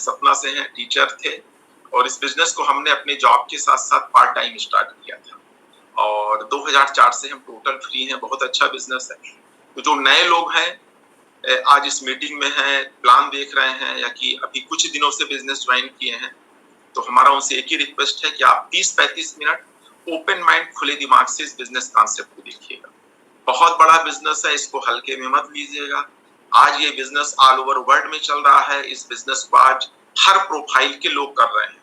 सतना से हैं, टीचर थे और इस बिजनेस को हमने अपने जॉब के साथ साथ पार्ट टाइम स्टार्ट किया था और 2004 से हम टोटल फ्री हैं। बहुत अच्छा बिजनेस है। तो जो नए लोग हैं आज इस मीटिंग में हैं, प्लान देख रहे हैं या कि अभी कुछ दिनों से बिजनेस ज्वाइन किए हैं, तो हमारा उनसे एक ही रिक्वेस्ट है कि आप 30-35 मिनट ओपन माइंड, खुले दिमाग से इस बिजनेस कॉन्सेप्ट को देखिएगा। बहुत बड़ा बिजनेस है, इसको हल्के में मत लीजिएगा। आज ये बिजनेस ऑल ओवर वर्ल्ड में चल रहा है। इस बिजनेस को आज हर प्रोफाइल के लोग कर रहे हैं।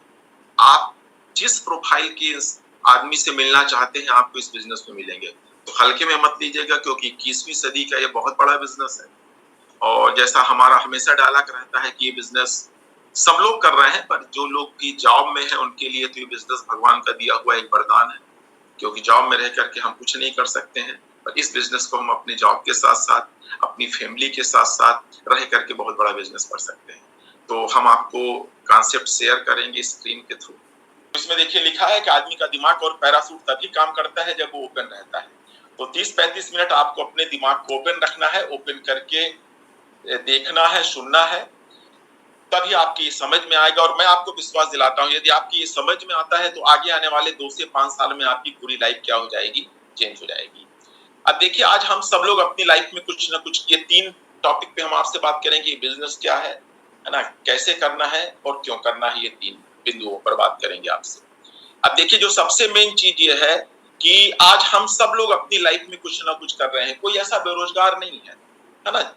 आप जिस प्रोफाइल के आदमी से मिलना चाहते हैं, आपको इस बिजनेस में मिलेंगे। तो हल्के में मत लीजिएगा, क्योंकि 21वीं सदी का ये बहुत बड़ा बिजनेस है। और जैसा हमारा हमेशा डायलॉग रहता है कि ये बिजनेस सब लोग कर रहे हैं, पर जो लोग की जॉब में है उनके लिए तो ये बिजनेस भगवान का दिया हुआ एक वरदान है, क्योंकि जॉब में रह करके हम कुछ नहीं कर सकते हैं। पर इस बिजनेस को हम अपने जॉब के साथ साथ अपनी फैमिली के साथ साथ रह करके बहुत बड़ा बिजनेस कर सकते हैं। तो हम आपको कॉन्सेप्ट शेयर करेंगे स्क्रीन के थ्रू। इसमें देखिए लिखा है कि आदमी का दिमाग और पैराशूट तभी काम करता है जब वो ओपन रहता है। तो 30-35 मिनट आपको अपने दिमाग को ओपन रखना है, ओपन करके देखना है, सुनना है, तभी आपकी समझ में आएगा। और मैं आपको विश्वास दिलाता हूँ, यदि आपकी ये समझ में आता है तो आगे आने वाले 2 से 5 साल में आपकी पूरी लाइफ क्या हो जाएगी, चेंज हो जाएगी। अब देखिए, आज हम सब लोग अपनी लाइफ में कुछ ना कुछ, ये 3 टॉपिक पे हम आपसे बात करेंगे। बिजनेस क्या है ना, कैसे करना है और क्यों करना है, ये 3 बिंदुओं पर बात करेंगे आपसे। अब देखिए, जो सबसे मेन चीज ये है कि आज हम सब लोग अपनी लाइफ में कुछ ना कुछ कर रहे हैं। कोई ऐसा बेरोजगार नहीं है ना।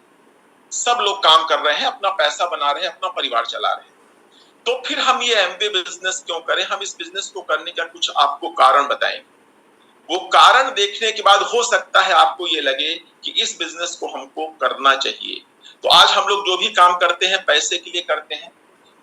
सब लोग काम कर रहे हैं, अपना पैसा बना रहे हैं, अपना परिवार चला रहे हैं। तो फिर हम ये एमबीए बिजनेस क्यों करें? हम इस बिजनेस को करने का कुछ आपको कारण बताएंगे। वो कारण देखने के बाद हो सकता है आपको ये लगे कि इस बिजनेस को हमको करना चाहिए। तो आज हम लोग जो भी काम करते हैं पैसे के लिए करते हैं,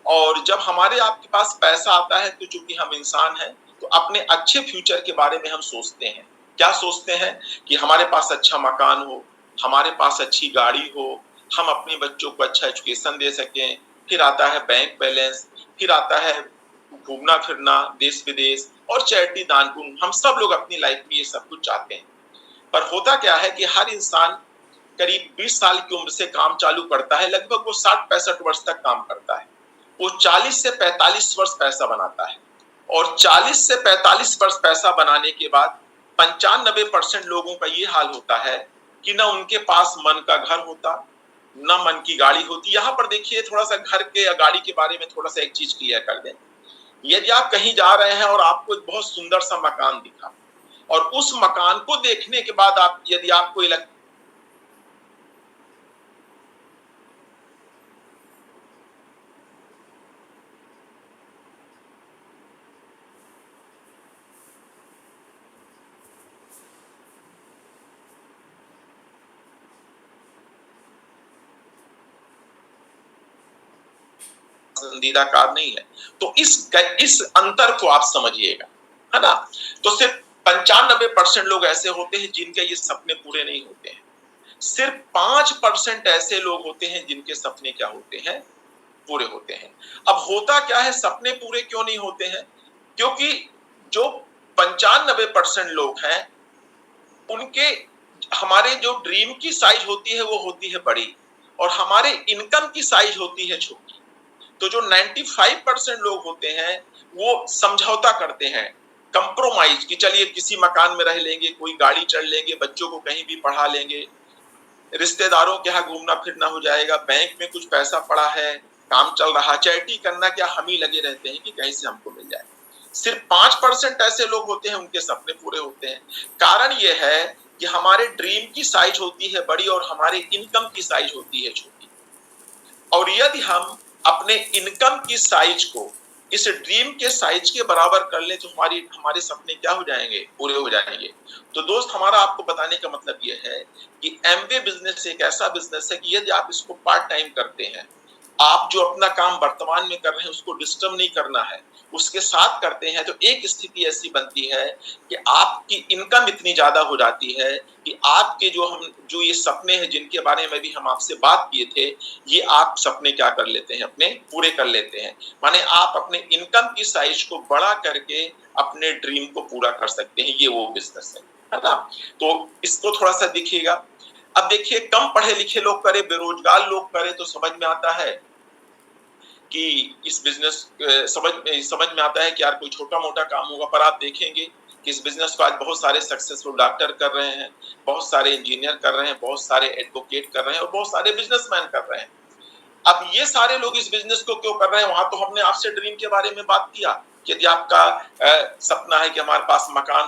और जब हमारे आपके पास पैसा आता है तो चूंकि हम इंसान हैं, तो अपने अच्छे फ्यूचर के बारे में हम सोचते हैं। क्या सोचते हैं? कि हमारे पास अच्छा मकान हो, हमारे पास अच्छी गाड़ी हो, हम अपने बच्चों को अच्छा एजुकेशन दे सकें। फिर आता है बैंक बैलेंस, फिर आता है घूमना फिरना देश विदेश और चैरिटी दान पुण्य। हम सब लोग अपनी लाइफ में ये सब कुछ चाहते हैं। पर होता क्या है कि हर इंसान करीब 20 साल की उम्र से काम चालू करता है, लगभग वो 60-65 वर्ष तक काम करता है। वो 40 से 45 वर्ष पैसा बनाता है, और 40 से 45 वर्ष पैसा बनाने के बाद 95% लोगों का ये हाल होता है कि ना उनके पास मन का घर होता, ना मन की गाड़ी होती। यहाँ पर देखिए, थोड़ा सा घर के या गाड़ी के बारे में थोड़ा सा एक चीज क्लियर कर दें। यदि आप कहीं जा रहे हैं और आपको एक बहुत सुंदर सा मकान दिखा, और उस मकान को देखने के बाद यदि आपको पसंदीदा कार नहीं है, तो इस अंतर को आप समझिएगा, है ना। तो सिर्फ 95% लोग ऐसे होते हैं जिनके ये सपने पूरे नहीं होते हैं। सिर्फ 5% ऐसे लोग होते हैं जिनके सपने क्या होते हैं, पूरे होते हैं। अब होता क्या है, सपने पूरे क्यों नहीं होते हैं? क्योंकि जो 95% लोग हैं, उनके, हमारे जो ड्रीम की साइज होती है वो होती है बड़ी, और हमारे इनकम की साइज होती है छोटी। तो जो 95% लोग होते हैं वो समझौता करते हैं, कंप्रोमाइज, कि चलिए किसी मकान में रह लेंगे, कोई गाड़ी चढ़ लेंगे, बच्चों को कहीं भी पढ़ा लेंगे, रिश्तेदारों के यहाँ घूमना फिरना हो जाएगा, बैंक में कुछ पैसा पड़ा है, काम चल रहा, चैरिटी करना क्या, हम ही लगे रहते हैं कि कहीं से हमको मिल जाए। सिर्फ 5% ऐसे लोग होते हैं उनके सपने पूरे होते हैं। कारण ये है कि हमारे ड्रीम की साइज होती है बड़ी और हमारे इनकम की साइज होती है छोटी। और यदि हम अपने इनकम की साइज को इस ड्रीम के साइज के बराबर कर ले तो हमारे सपने क्या हो जाएंगे, पूरे हो जाएंगे। तो दोस्त, हमारा आपको बताने का मतलब यह है कि एमवे बिजनेस एक ऐसा बिजनेस है कि यदि आप इसको पार्ट टाइम करते हैं, आप जो अपना काम वर्तमान में कर रहे हैं उसको डिस्टर्ब नहीं करना है, उसके साथ करते हैं, तो एक स्थिति ऐसी बनती है कि आपकी इनकम इतनी ज्यादा हो जाती है कि आपके जो ये सपने हैं जिनके बारे में भी हम आपसे बात किए थे, ये आप सपने क्या कर लेते हैं, अपने पूरे कर लेते हैं। माने आप अपने इनकम की साइज को बड़ा करके अपने ड्रीम को पूरा कर सकते हैं। ये वो बिजनेस है ना। तो इसको थोड़ा सा देखिएगा। अब देखिए, कम पढ़े लिखे लोग करे, बेरोजगार लोग करे, तो समझ में आता है कि इस बिजनेस समझ में आता है कि यार कोई छोटा मोटा काम होगा, पर आप देखेंगे कि इस बिजनेस को आज बहुत सारे सक्सेसफुल डॉक्टर कर रहे हैं, बहुत सारे इंजीनियर कर रहे हैं, बहुत सारे एडवोकेट कर रहे हैं और बहुत सारे बिजनेसमैन कर रहे हैं। अब ये सारे लोग इस बिजनेस को क्यों कर रहे हैं? वहां तो हमने आपसे ड्रीम के बारे में बात किया। यदि आपका सपना है कि हमारे पास मकान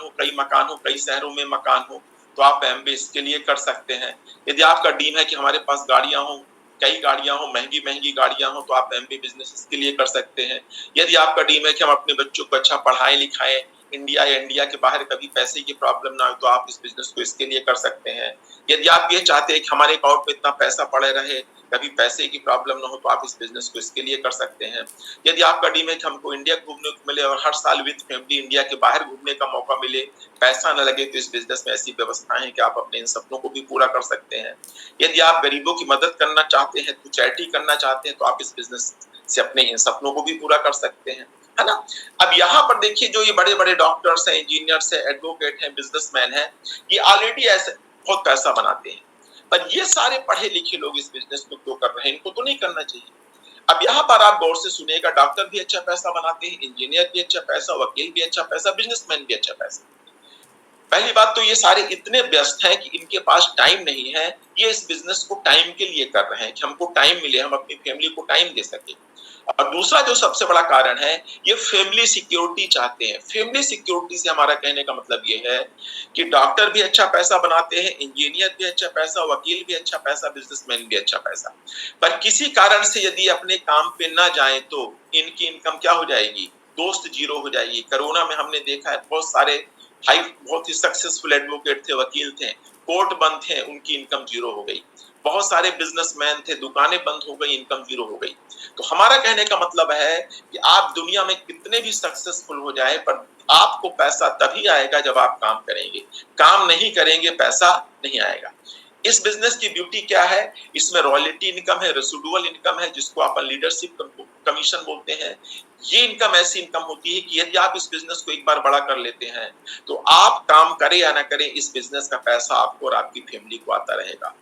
हो, कई शहरों में मकान हो, तो आप एमबीए इसके लिए कर सकते हैं। यदि आपका ड्रीम है कि हमारे पास गाड़ियां हो, कई गाड़ियां हो, महंगी महंगी गाड़ियां हो, तो आप एमबीए बिजनेस इसके लिए कर सकते हैं। यदि आपका ड्रीम है कि हम अपने बच्चों को अच्छा पढ़ाएं लिखाएं, इंडिया या इंडिया के बाहर कभी पैसे की प्रॉब्लम ना हो, तो आप इस बिजनेस को इसके लिए कर सकते हैं। यदि आप ये चाहते हैं कि हमारे अकाउंट में इतना पैसा पड़े रहे, कभी पैसे की प्रॉब्लम ना हो, तो आप इस बिजनेस को इसके लिए कर सकते हैं। यदि आपका ड्रीम है कि हमको इंडिया घूमने को मिले और हर साल विद फैमिली इंडिया के बाहर घूमने का मौका मिले, पैसा न लगे, तो इस बिजनेस में ऐसी व्यवस्थाएं हैं कि आप अपने इन सपनों को भी पूरा कर सकते हैं। यदि आप गरीबों की मदद करना चाहते हैं, तो चैरिटी करना चाहते हैं, तो आप इस बिजनेस से अपने इन सपनों को भी पूरा कर सकते हैं, है ना। अब यहाँ पर देखिए, जो ये बड़े बड़े डॉक्टर्स हैं, इंजीनियर्स हैं, एडवोकेट हैं, बिजनेसमैन हैं, ये ऑलरेडी ऐसे बहुत पैसा बनाते हैं। पर ये सारे पढ़े लिखे लोग इस बिजनेस को क्यों कर रहे हैं? इनको तो नहीं करना चाहिए। अब यहाँ पर आप गौर से सुनिएगा, डॉक्टर भी अच्छा पैसा बनाते हैं, इंजीनियर भी अच्छा पैसा, वकील भी अच्छा पैसा, बिजनेसमैन भी अच्छा पैसा। पहली बात तो ये सारे इतने व्यस्त हैं कि इनके पास टाइम नहीं है। ये इस बिजनेस को टाइम के लिए कर रहे हैं कि हमको टाइम मिले, हम अपनी फैमिली को टाइम दे सके। और दूसरा जो सबसे बड़ा कारण है, ये फैमिली सिक्योरिटी चाहते हैं। फैमिली सिक्योरिटी से हमारा कहने का मतलब ये है कि डॉक्टर भी अच्छा पैसा बनाते हैं, इंजीनियर भी अच्छा पैसा, वकील भी अच्छा पैसा, बिजनेसमैन भी अच्छा पैसा। पर किसी कारण से यदि अपने काम पे ना जाए, तो इनकी इनकम क्या हो जाएगी? दोस्त जीरो हो जाएगी। कोरोना में हमने देखा है, बहुत सारे बहुत ही सक्सेसफुल एडवोकेट थे, वकील थे, कोर्ट बंद थे, उनकी इनकम जीरो हो गई। बहुत सारे बिजनेसमैन थे, दुकानें बंद हो गई, इनकम जीरो हो गई। तो हमारा कहने का मतलब है कि आप दुनिया में कितने भी सक्सेसफुल हो जाए, पर आपको पैसा तभी आएगा जब आप काम करेंगे। काम नहीं करेंगे, पैसा नहीं आएगा। इस बिजनेस की ब्यूटी क्या है? इसमें रॉयल्टी इनकम है, रेसिडुअल इनकम है, जिसको आप लीडरशिप कमीशन बोलते हैं। ये इनकम ऐसी इनकम होती है कि यदि आप इस बिजनेस को एक बार बड़ा कर लेते हैं, तो आप काम करें या ना करें, इस बिजनेस का पैसा आपको और आपकी फैमिली को आता रहेगा।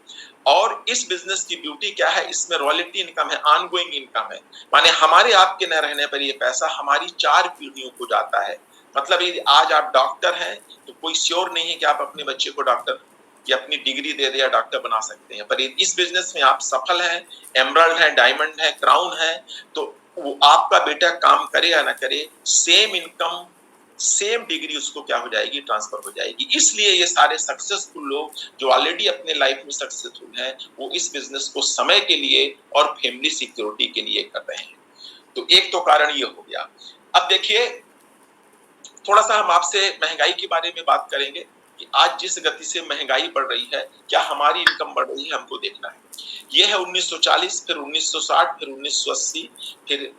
और इस बिजनेस की ब्यूटी क्या है? इसमें रॉयल्टी इनकम है, ऑनगोइंग इनकम है। माने हमारे आपके न रहने पर ये पैसा हमारी 4 पीढ़ियों को जाता है। मतलब यदि आज आप डॉक्टर हैं, तो कोई श्योर नहीं है कि आप अपने बच्चे को डॉक्टर की अपनी डिग्री दे दे या डॉक्टर बना सकते हैं। पर इस बिजनेस में आप सफल हैं, एमराल्ड है, डायमंड है, क्राउन है, तो वो आपका बेटा काम करे या ना करे, सेम इनकम, सेम डिग्री उसको क्या हो जाएगी? ट्रांसफर हो जाएगी। इसलिए ये सारे सक्सेसफुल लोग जो ऑलरेडी अपने लाइफ में सक्सेसफुल हैं, वो इस बिजनेस को समय के लिए और फैमिली सिक्योरिटी के लिए कर रहे हैं। तो एक तो कारण ये हो गया। अब देखिए, थोड़ा सा हम आपसे महंगाई के बारे में बात करेंगे कि आज जिस गति से महंगाई बढ़ रही है, क्या हमारी इनकम बढ़ रही है? हमको देखना है। ये है 1940, फिर 1960, फिर 1980, फिर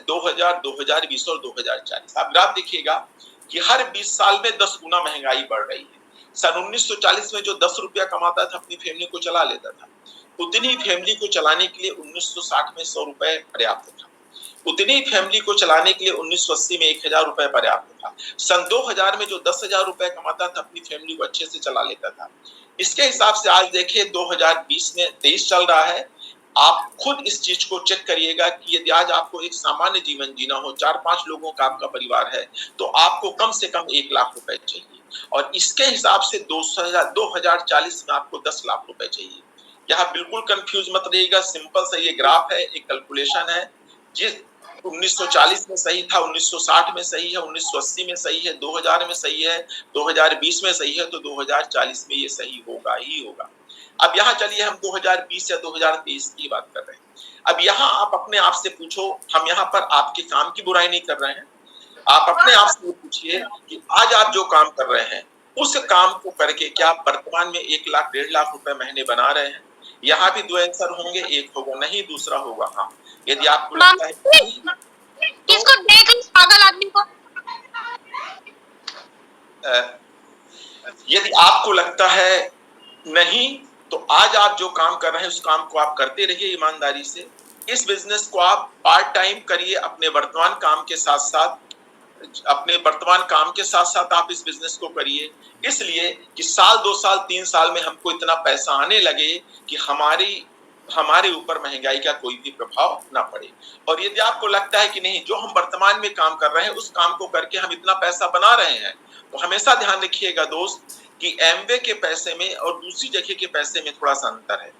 2000, 2020 और 2040। आप ग्राफ देखिएगा कि हर 20 साल में 10 गुना महंगाई बढ़ रही है। सन 1940 में जो 10 रुपया कमाता था, अपनी फैमिली को चला लेता था, उतनी फैमिली को चलाने के लिए 1960 में 100 रुपए पर्याप्त था। उतनी फैमिली को चलाने के लिए 1980 में 1000 रुपए पर्याप्त था। सन 2000 में जो 10,000 रुपए कमाता था, अपनी फैमिली को अच्छे से चला लेता था। इसके हिसाब से आज देखिए 2020 में 23 चल रहा है। आप खुद इस चीज को चेक करिएगा कि यदि आज आपको एक सामान्य जीवन जीना हो, 4-5 लोगों का आपका परिवार है, तो आपको कम से कम 1 लाख रुपए चाहिए। और इसके हिसाब से 2040 में आपको 10 लाख रुपए चाहिए। यहाँ बिल्कुल कंफ्यूज मत रहिएगा, सिंपल सा ये ग्राफ है, एक कैलकुलेशन है। जिस 1940 में सही था, 1960 में सही है, 1980 में सही है, 2000 में सही है, 2020 में सही है, तो 2040 में ये सही होगा ही होगा। अब यहाँ चलिए हम 2020 या 2023 की बात कर रहे हैं। अब यहाँ आप अपने आप से पूछो, हम यहाँ पर आपके काम की बुराई नहीं कर रहे हैं। आप अपने आप से पूछिए कि आज आप जो काम कर रहे हैं, उस काम को करके क्या आप वर्तमान में 1 लाख 1.5 लाख रुपए महीने बना रहे हैं? यहाँ भी 2 आंसर होंगे, एक होगा नहीं, दूसरा होगा हाँ। यदि आपको लगता है तो इसको देख लो पागल आदमी को। यदि आपको लगता है नहीं, तो आज आप जो काम कर रहे हैं, उस काम को आप करते रहिए ईमानदारी से। इस बिजनेस को आप पार्ट टाइम करिए, अपने वर्तमान काम के साथ साथ आप इस बिजनेस को करिए। इसलिए कि साल 2 साल 3 साल में हमको इतना पैसा आने लगे कि हमारी हमारे ऊपर महंगाई का कोई भी प्रभाव ना पड़े। और यदि आपको लगता है कि नहीं, जो हम वर्तमान में काम कर रहे हैं उस काम को करके हम इतना पैसा बना रहे हैं, तो हमेशा ध्यान रखिएगा दोस्त कि एमवे के पैसे में और दूसरी जगह के पैसे में थोड़ा सा अंतर है।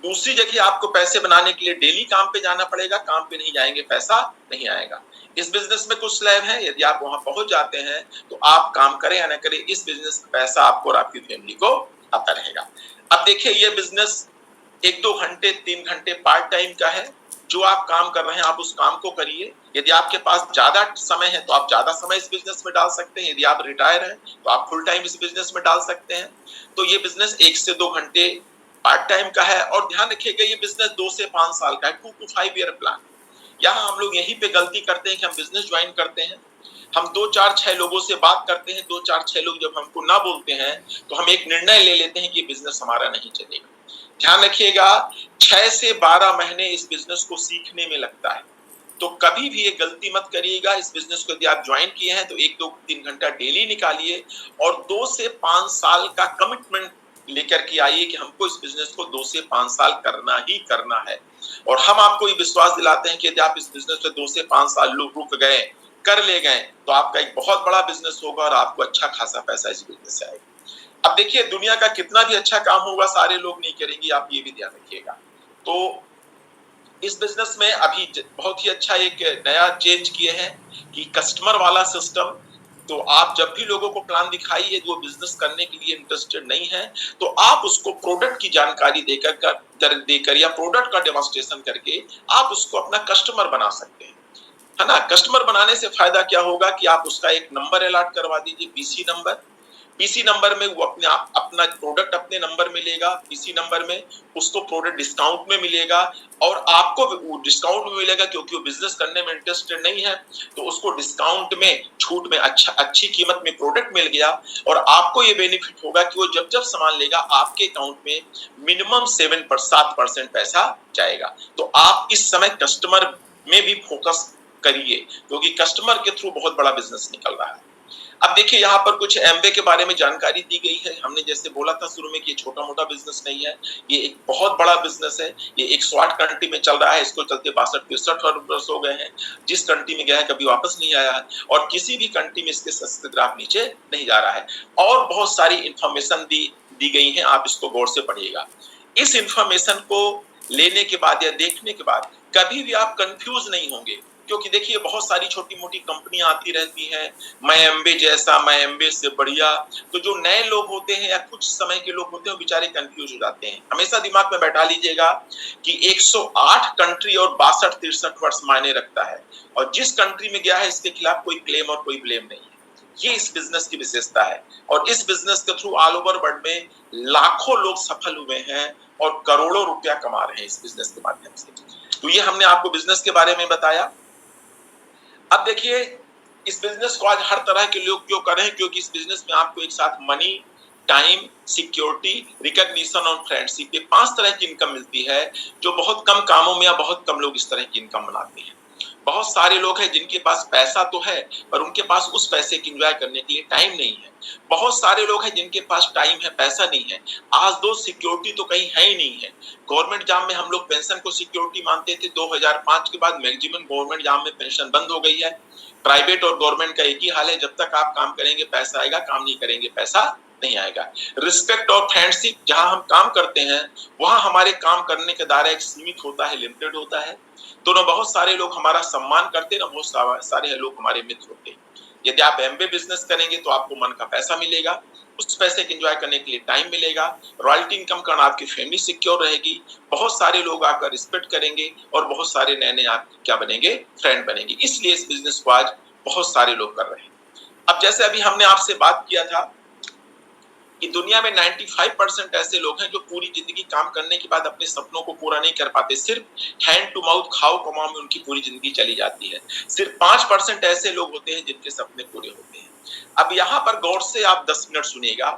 दूसरी जगह आपको पैसे बनाने के लिए डेली काम पे जाना पड़ेगा, काम पे नहीं जाएंगे पैसा नहीं आएगा। इस बिजनेस में कुछ स्लैब है, यदि आप वहां पहुंच जाते हैं तो आप काम करें या ना करें, इस बिजनेस में पैसा आपको और आपकी फैमिली को आता रहेगा। अब देखिए, ये बिजनेस 1-2 घंटे 3 घंटे पार्ट टाइम का है। जो आप काम कर रहे हैं आप उस काम को करिए। यदि आपके पास ज्यादा समय है तो आप ज्यादा समय इस बिजनेस में डाल सकते हैं। यदि आप रिटायर हैं तो आप फुल टाइम इस बिजनेस में डाल सकते हैं। तो ये बिजनेस 1 से 2 घंटे पार्ट टाइम का है। और ध्यान रखिएगा, ये बिजनेस 2 से 5 साल का है, 2 to 5 ईयर प्लान। यहाँ हम लोग यहीं पे गलती करते हैं कि हम बिजनेस ज्वाइन करते हैं, हम 2-4-6 लोगों से बात करते हैं, 2-4-6 लोग जब हमको ना बोलते हैं तो हम एक निर्णय ले लेते हैं कि बिजनेस हमारा नहीं चलेगा। ध्यान रखिएगा, 6 से 12 महीने इस बिजनेस को सीखने में लगता है। तो कभी भी ये गलती मत करिएगा। इस बिजनेस को यदि आप ज्वाइन किए हैं तो 1-2-3 घंटा डेली निकालिए और 2 से 5 साल का कमिटमेंट लेकर के आइए कि हमको इस बिजनेस को 2 से 5 साल करना ही करना है। और हम आपको ये विश्वास दिलाते हैं कि यदि आप इस बिजनेस में 2 से 5 साल रुक गए, कर ले गए, तो आपका एक बहुत बड़ा बिजनेस होगा और आपको अच्छा खासा पैसा इस बिजनेस से आएगा। अब देखिए, दुनिया का कितना भी अच्छा काम होगा सारे लोग नहीं करेंगे, आप ये भी ध्यान रखिएगा। तो इस बिजनेस में अभी बहुत ही अच्छा एक नया चेंज किए हैं कि कस्टमर वाला सिस्टम। तो आप जब भी लोगों को प्लान दिखाइए जो बिजनेस करने के लिए इंटरेस्टेड नहीं है, तो आप उसको प्रोडक्ट की जानकारी देकर या प्रोडक्ट का डेमोन्स्ट्रेशन करके आप उसको अपना कस्टमर बना सकते हैं, है ना। कस्टमर बनाने से फायदा क्या होगा कि आप उसका एक नंबर अलॉट करवा दीजिए, पीसी नंबर। पीसी नंबर में वो अपना प्रोडक्ट अपने नंबर में लेगा, पीसी नंबर में उसको प्रोडक्ट डिस्काउंट में मिलेगा और आपको वो डिस्काउंट में मिलेगा क्योंकि वो बिजनेस करने में इंटरेस्टेड नहीं है, तो उसको डिस्काउंट में, छूट में, अच्छी कीमत में प्रोडक्ट मिल गया। और आपको ये बेनिफिट होगा कि वो जब जब सामान लेगा आपके अकाउंट में मिनिमम 7% पैसा जाएगा। तो आप इस समय कस्टमर में भी फोकस करिए क्योंकि कस्टमर के थ्रू बहुत बड़ा बिजनेस निकल रहा है। अब देखिए, यहाँ पर कुछ एमवे के बारे में जानकारी दी गई है। हमने जैसे बोला था शुरू में कि ये छोटा मोटा बिजनेस नहीं है, ये एक बहुत बड़ा बिजनेस है। ये 108 कंट्री में चल रहा है, इसको चलते 62-63 वर्ष हो गए हैं। जिस कंट्री में गया है कभी वापस नहीं आया है और किसी भी कंट्री में इसके सब्सक्राइब नीचे नहीं जा रहा है। और बहुत सारी इंफॉर्मेशन दी गई है, आप इसको गौर से पढ़िएगा। इस इंफॉर्मेशन को लेने के बाद या देखने के बाद कभी भी आप कंफ्यूज नहीं होंगे, क्योंकि देखिए बहुत सारी छोटी मोटी कंपनियां आती रहती हैं, मैं एमबे जैसा, मैं एमबे से बढ़िया। तो जो नए लोग होते हैं या कुछ समय के लोग होते हैं वो बेचारे कंफ्यूज हो जाते हैं। हमेशा दिमाग में बैठा लीजिएगा कि 108 कंट्री और 62-63 वर्ष मायने रखता है और जिस कंट्री में गया है इसके खिलाफ कोई क्लेम और कोई ब्लेम नहीं है। ये इस बिजनेस की विशेषता है और इस बिजनेस के थ्रू ऑल ओवर वर्ल्ड में लाखों लोग सफल हुए हैं और करोड़ों रुपया कमा रहे हैं इस बिजनेस के माध्यम से। तो ये हमने आपको बिजनेस के बारे में बताया। अब देखिए, इस बिजनेस को आज हर तरह के लोग क्यों कर रहे हैं, क्योंकि इस बिजनेस में आपको एक साथ मनी, टाइम, सिक्योरिटी, रिकॉग्निशन और फ्रेंडशिप, ये 5 तरह की इनकम मिलती है जो बहुत कम कामों में या बहुत कम लोग इस तरह की इनकम बनाते हैं। बहुत सारे लोग हैं जिनके पास पैसा तो है पर उनके पास उस पैसे की एंजॉय करने के लिए टाइम नहीं है। बहुत सारे लोग हैं जिनके पास टाइम है, पैसा नहीं है। आज दो सिक्योरिटी तो कहीं है ही नहीं है। गवर्नमेंट जॉब में हम लोग पेंशन को सिक्योरिटी मानते थे, 2005 के बाद मैक्सिमम गवर्नमेंट जॉब में पेंशन बंद हो गई है। प्राइवेट और गवर्नमेंट का एक ही हाल है, जब तक आप काम करेंगे पैसा आएगा, काम नहीं करेंगे पैसा नहीं आएगा। रिस्पेक्ट और फ्रेंडशिप, जहां हम काम करते हैं वहां हमारे काम करने का दायरा एक सीमित होता है, लिमिटेड होता है। तो ना बहुत सारे लोग हमारा सम्मान करते हैं, ना बहुत सारे लोग हमारे मित्र होते हैं। यदि आप एमबे बिजनेस करेंगे तो आपको मन का पैसा मिलेगा, उस पैसे को एंजॉय करने के लिए टाइम मिलेगा, रॉयल्टी इनकम करना, आपकी फैमिली सिक्योर रहेगी, बहुत सारे लोग आपका रिस्पेक्ट करेंगे और बहुत सारे नए नए आप क्या बनेंगे, फ्रेंड बनेंगे। इसलिए इस बिजनेस को आज बहुत सारे लोग कर रहे हैं। अब जैसे अभी हमने आपसे बात किया था कि दुनिया में 95% ऐसे लोग हैं जो पूरी जिंदगी काम करने के बाद अपने सपनों को पूरा नहीं कर पाते, सिर्फ हैंड टू माउथ खाओ कमाओ में उनकी पूरी जिंदगी चली जाती है। सिर्फ 5% ऐसे लोग होते हैं जिनके सपने पूरे होते हैं। अब यहाँ पर गौर से आप 10 मिनट सुनिएगा।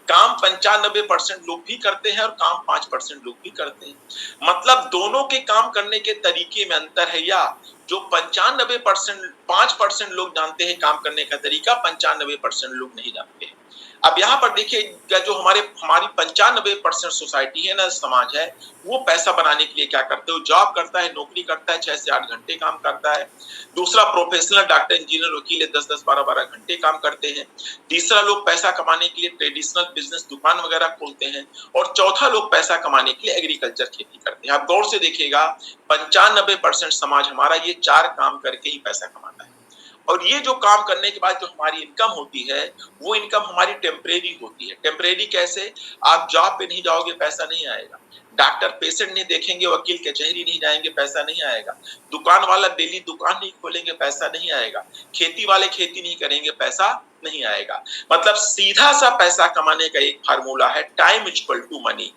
काम 95% लोग भी करते हैं और काम 5% लोग भी करते हैं। मतलब दोनों के काम करने के तरीके में अंतर है, या जो 95% 5% लोग जानते हैं काम करने का तरीका, 95% लोग नहीं जानते हैं। अब यहाँ पर देखिए जो हमारी 95% सोसाइटी है ना, समाज है, वो पैसा बनाने के लिए क्या करते हो, जॉब करता है, नौकरी करता है, 6 से 8 घंटे काम करता है। दूसरा प्रोफेशनल डॉक्टर, इंजीनियर, वकील 10-10, 12-12 घंटे काम करते हैं। तीसरा लोग पैसा कमाने के लिए ट्रेडिशनल बिजनेस, दुकान वगैरह खोलते हैं। और चौथा लोग पैसा कमाने के लिए एग्रीकल्चर, खेती करते हैं। आप गौर से देखिएगा 95% समाज हमारा ये 4 काम करके ही पैसा कमाता है। और ये जो काम करने के बाद जो हमारी इनकम होती है, वो इनकम हमारी टेम्परेरी होती है। टेम्परेरी कैसे? आप जॉब पे नहीं जाओगे, पैसा नहीं आएगा। डॉक्टर पेशेंट नहीं देखेंगे, वकील कचहरी नहीं जाएंगे, पैसा नहीं आएगा। दुकान वाला डेली दुकान नहीं खोलेंगे, पैसा नहीं आएगा। खेती वाले खेती नहीं करेंगे, पैसा नहीं आएगा। मतलब सीधा सा पैसा कमाने का एक फार्मूला है, टाइम इक्वल टू मनी।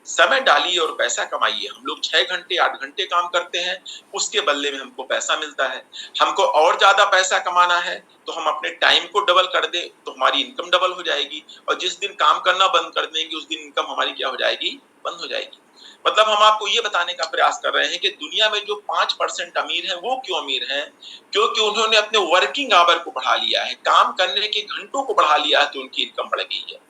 समय डालिए और पैसा कमाइए। हम लोग 6 घंटे 8 घंटे काम करते हैं, उसके बदले में हमको पैसा मिलता है। हमको और ज्यादा पैसा कमाना है तो हम अपने टाइम को डबल कर दे तो हमारी इनकम डबल हो जाएगी। और जिस दिन काम करना बंद कर देंगे उस दिन इनकम हमारी क्या हो जाएगी? बंद हो जाएगी। मतलब हम आपको ये बताने का प्रयास कर रहे हैं कि दुनिया में जो 5% अमीर हैं, वो क्यों अमीर हैं? क्योंकि उन्होंने अपने वर्किंग आवर को बढ़ा लिया है, काम करने के घंटों को बढ़ा लिया है, तो उनकी इनकम बढ़ गई है।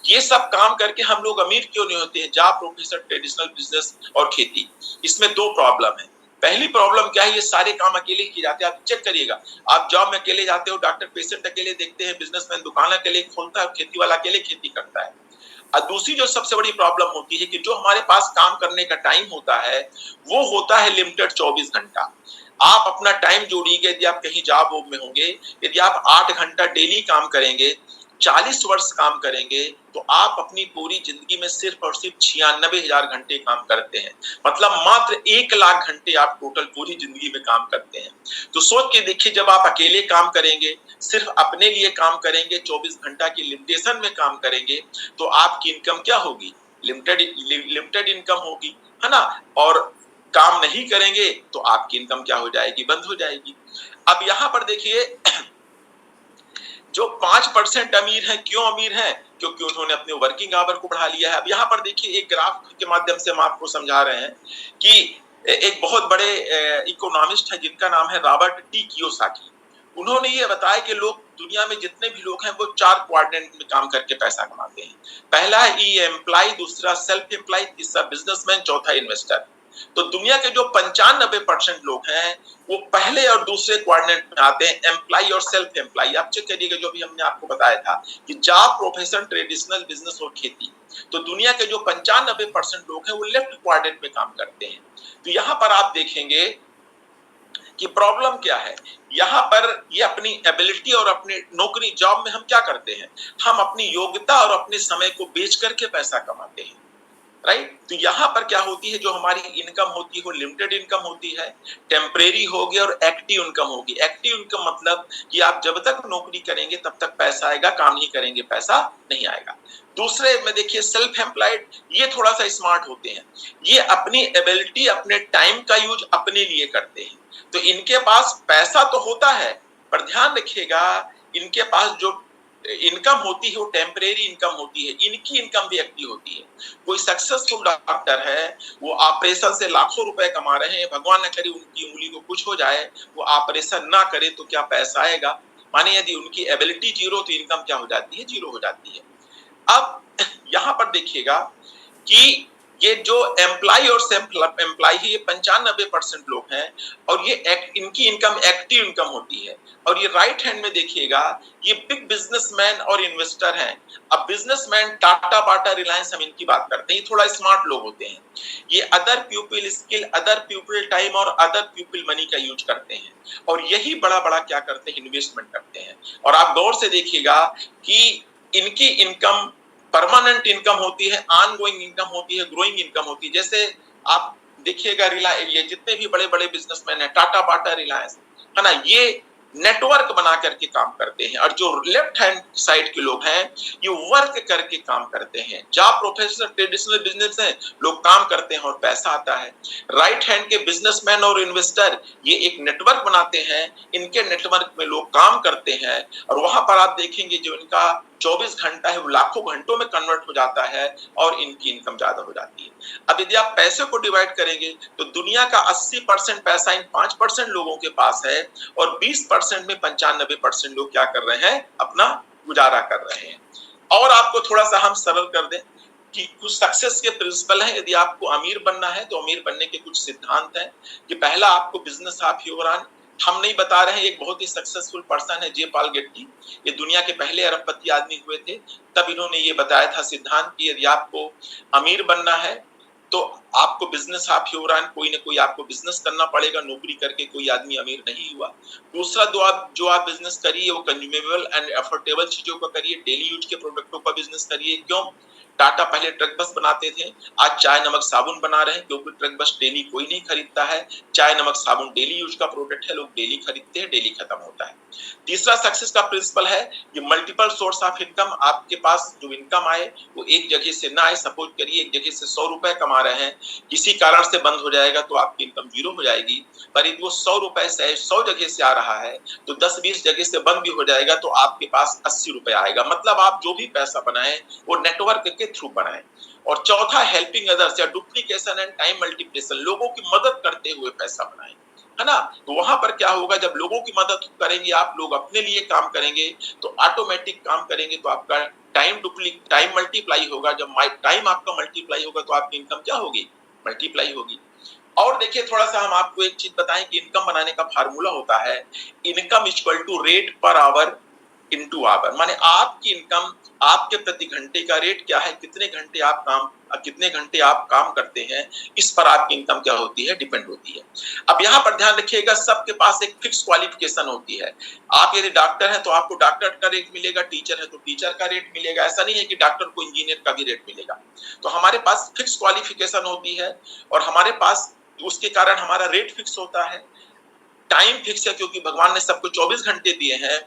ये सब काम करके हम लोग अमीर क्यों नहीं होते हैं? जॉब, प्रोफेशन, ट्रेडिशनल बिजनेस और खेती। इसमें 2 प्रॉब्लम है। पहली प्रॉब्लम क्या है? ये सारे काम अकेले किए जाते हैं। आप चेक करिएगा, आप जॉब में अकेले जाते हो, डॉक्टर पेशेंट अकेले देखते हैं, बिजनेसमैन दुकान अकेले खोलता है, खेती वाला अकेले खेती करता है। और दूसरी जो सबसे बड़ी प्रॉब्लम होती है कि जो हमारे पास काम करने का टाइम होता है, वो होता है लिमिटेड 24 घंटा। आप अपना टाइम जोड़िएगा, यदि आप कहीं जॉब में होंगे, यदि आप 8 घंटा डेली काम करेंगे, 40 वर्ष काम करेंगे, तो आप अपनी पूरी जिंदगी में सिर्फ और सिर्फ 96,000 घंटे काम करते हैं। मतलब मात्र 1 लाख घंटे आप टोटल पूरी जिंदगी में काम करते हैं। तो सोच के देखिए, जब आप अकेले काम करेंगे, सिर्फ अपने लिए काम करेंगे, 24 घंटा की लिमिटेशन में काम करेंगे, तो आपकी इनकम क्या होगी? लिमिटेड इनकम होगी, है ना। और काम नहीं करेंगे तो आपकी इनकम क्या हो जाएगी? बंद हो जाएगी। अब यहाँ पर देखिए जो 5% अमीर हैं, क्यों अमीर हैं? क्योंकि उन्होंने अपने वर्किंग आवर को बढ़ा लिया है। अब यहाँ पर देखिए एक ग्राफ के माध्यम से हम आपको समझा रहे हैं कि एक बहुत बड़े इकोनॉमिस्ट है जिनका नाम है रॉबर्ट टी कियोसाकी। उन्होंने ये बताया कि लोग, दुनिया में जितने भी लोग हैं, वो 4 क्वाड्रेंट में काम करके पैसा कमाते हैं। पहला है ई एम्प्लॉय, दूसरा सेल्फ एम्प्लॉय, तीसरा बिजनेसमैन, चौथा इन्वेस्टर। तो दुनिया के जो 95% लोग हैं, वो पहले और दूसरे क्वाड्रेंट में आते हैं, एम्प्लॉय और सेल्फ एम्प्लॉय। आप चेक करिएगा, जो भी हमने आपको बताया था कि जॉब, प्रोफेशन, ट्रेडिशनल बिजनेस और खेती। तो दुनिया के जो 95% लोग हैं, वो लेफ्ट क्वाड्रेंट में काम करते हैं। तो यहाँ पर आप देखेंगे कि प्रॉब्लम क्या है। यहाँ पर ये अपनी एबिलिटी और अपनी नौकरी, जॉब में हम क्या करते हैं? हम अपनी योग्यता और अपने समय को बेच करके पैसा कमाते हैं, राइट। तो यहाँ पर क्या होती है, जो हमारी इनकम होती है वो लिमिटेड इनकम होती है, टेम्परेरी होगी और एक्टिव इनकम होगी। एक्टिव इनकम मतलब कि आप जब तक नौकरी करेंगे तब तक पैसा आएगा, काम नहीं करेंगे पैसा नहीं आएगा। दूसरे में देखिए सेल्फ एम्प्लॉयड, ये थोड़ा सा स्मार्ट होते हैं, ये अपनी एबिलिटी, अपने टाइम का यूज अपने लिए करते हैं। तो इनके पास पैसा तो होता है, पर ध्यान रखिएगा इनके पास जो इनकम होती है वो टेम्परेरी इनकम होती है, इनकी इनकम भी एक्टिव होती है। कोई सक्सेसफुल डॉक्टर है, वो ऑपरेशन से लाखों रुपए कमा रहे हैं, भगवान न करे उनकी उंगली को कुछ हो जाए, वो ऑपरेशन ना करे तो क्या पैसा आएगा? माने यदि उनकी एबिलिटी जीरो तो इनकम क्या हो जाती है? जीरो हो जाती है। अब यहाँ पर देखिएगा कि ये जो एम्प्लॉय और सेल्फ एम्प्लॉय है, ये 95% लोग हैं, और ये इनकी इनकम एक्टिव इनकम होती है। और ये राइट हैंड में देखिएगा, ये बिग बिजनेसमैन और इन्वेस्टर हैं। अब बिजनेसमैन टाटा, बाटा, रिलायंस, हम इनकी बात करते हैं, ये थोड़ा स्मार्ट लोग होते हैं। ये other people skill, other people time और अदर पीपल मनी का यूज करते हैं, और यही बड़ा बड़ा क्या करते हैं? इन्वेस्टमेंट करते हैं। और आप गौर से देखिएगा कि इनकी इनकम परमानेंट इनकम होती है, ऑनगोइंग इनकम होती है, ग्रोइंग इनकम होती है। जैसे आप देखिएगा ये जितने भी बड़े बड़े बिजनेसमैन हैं, टाटा, बाटा, रिलायंस, है ना, ये नेटवर्क बना करके काम करते हैं। और जो लेफ्ट हैंड साइड के लोग हैं, ये वर्क करके काम करते हैं। जॉब, प्रोफेशनल, ट्रेडिशनल बिजनेस है, लोग काम करते हैं और पैसा आता है। राइट हैंड के बिजनेसमैन और इन्वेस्टर, ये एक नेटवर्क बनाते हैं, इनके नेटवर्क में लोग काम करते हैं, और वहां पर आप देखेंगे जो इनका 24 घंटा है वो लाखों घंटों में कन्वर्ट हो जाता है, और इनकी इनकम ज्यादा हो जाती है। अब यदि आप पैसे को डिवाइड करेंगे तो दुनिया का 80% पैसा इन 5% लोगों के पास है, और 20% में 95% लोग क्या कर रहे हैं? अपना गुजारा कर रहे हैं। और आपको थोड़ा सा हम सरल कर दें कि कुछ सक्सेस के प्रिंसिपल हैं। यदि आपको अमीर बनना है तो अमीर बनने के कुछ सिद्धांत हैं कि पहला आपको बिजनेस ऑफ योर ओन, हम नहीं बता रहे हैं, एक बहुत ही सक्सेसफुल पर्सन है जे पॉल गेट्टी, ये दुनिया के पहले अरबपति आदमी हुए थे, तब इन्होंने ये बताया था सिद्धांत कि यदि आपको अमीर बनना है तो आपको बिजनेस ऑफ योर ओन, कोई ना कोई आपको बिजनेस करना पड़ेगा, नौकरी करके कोई आदमी अमीर नहीं हुआ। दूसरा जो आप बिजनेस करिए वो कंज्यूमेबल एंड अफोर्डेबल चीजों का करिए, डेली यूज के प्रोडक्टों का बिजनेस करिए। क्यों? टाटा पहले ट्रक बस बनाते थे, आज चाय नमक साबुन बना रहे हैं, क्योंकि ट्रक बस डेली कोई नहीं खरीदता है, चाय नमक साबुन डेली यूज का प्रोडक्ट है, लोग डेली खरीदते हैं, डेली खत्म होता है। तीसरा सक्सेस का प्रिंसिपल है ये मल्टीपल सोर्स ऑफ इनकम, आपके पास जो इनकम आए वो एक जगह से ना आए। सपोज करिए एक जगह से 100 रुपए कमा रहे हैं, किसी कारण से बंद हो जाएगा तो आपकी इनकम जीरो हो जाएगी, पर यदि वो 100 रुपए से 100 जगह से आ रहा है तो 10-20 जगह से बंद भी हो जाएगा तो आपके पास 80 रुपए आएगा। मतलब आप जो भी पैसा बनाए वो नेटवर्क के थ्रू बनाए। और चौथा हेल्पिंग अदर्स या डुप्लीकेशन एंड टाइम मल्टीप्लिकेशन, लोगों की मदद करते हुए पैसा बनाए, है ना। तो वहां पर क्या होगा, जब लोगों की मदद करेंगे आप, लोग अपने लिए काम करेंगे तो ऑटोमेटिक काम करेंगे तो आपका टाइम मल्टीप्लाई होगा। जब टाइम आपका मल्टीप्लाई होगा तो आपकी इनकम क्या होगी, मल्टीप्लाई होगी। और देखिए थोड़ा सा हम आपको एक चीज बताएं कि इनकम बनाने का फार्मूला होता है income equal to rate per hour into hour, माने आपकी इनकम आपके प्रति घंटे का रेट क्या है, कितने घंटे आप काम करते हैं, इस पर आपकी इनकम क्या होती है, डिपेंड होती है। अब यहाँ पर ध्यान रखिएगा, सबके पास एक फिक्स क्वालिफिकेशन होती है। आप यदि डॉक्टर हैं तो आपको डॉक्टर का रेट मिलेगा, टीचर है तो टीचर का रेट मिलेगा, ऐसा नहीं है कि डॉक्टर को इंजीनियर का भी रेट मिलेगा। तो हमारे पास फिक्स क्वालिफिकेशन होती है और हमारे पास उसके कारण हमारा रेट फिक्स होता है। टाइम फिक्स है क्योंकि भगवान ने सबको 24 घंटे दिए हैं,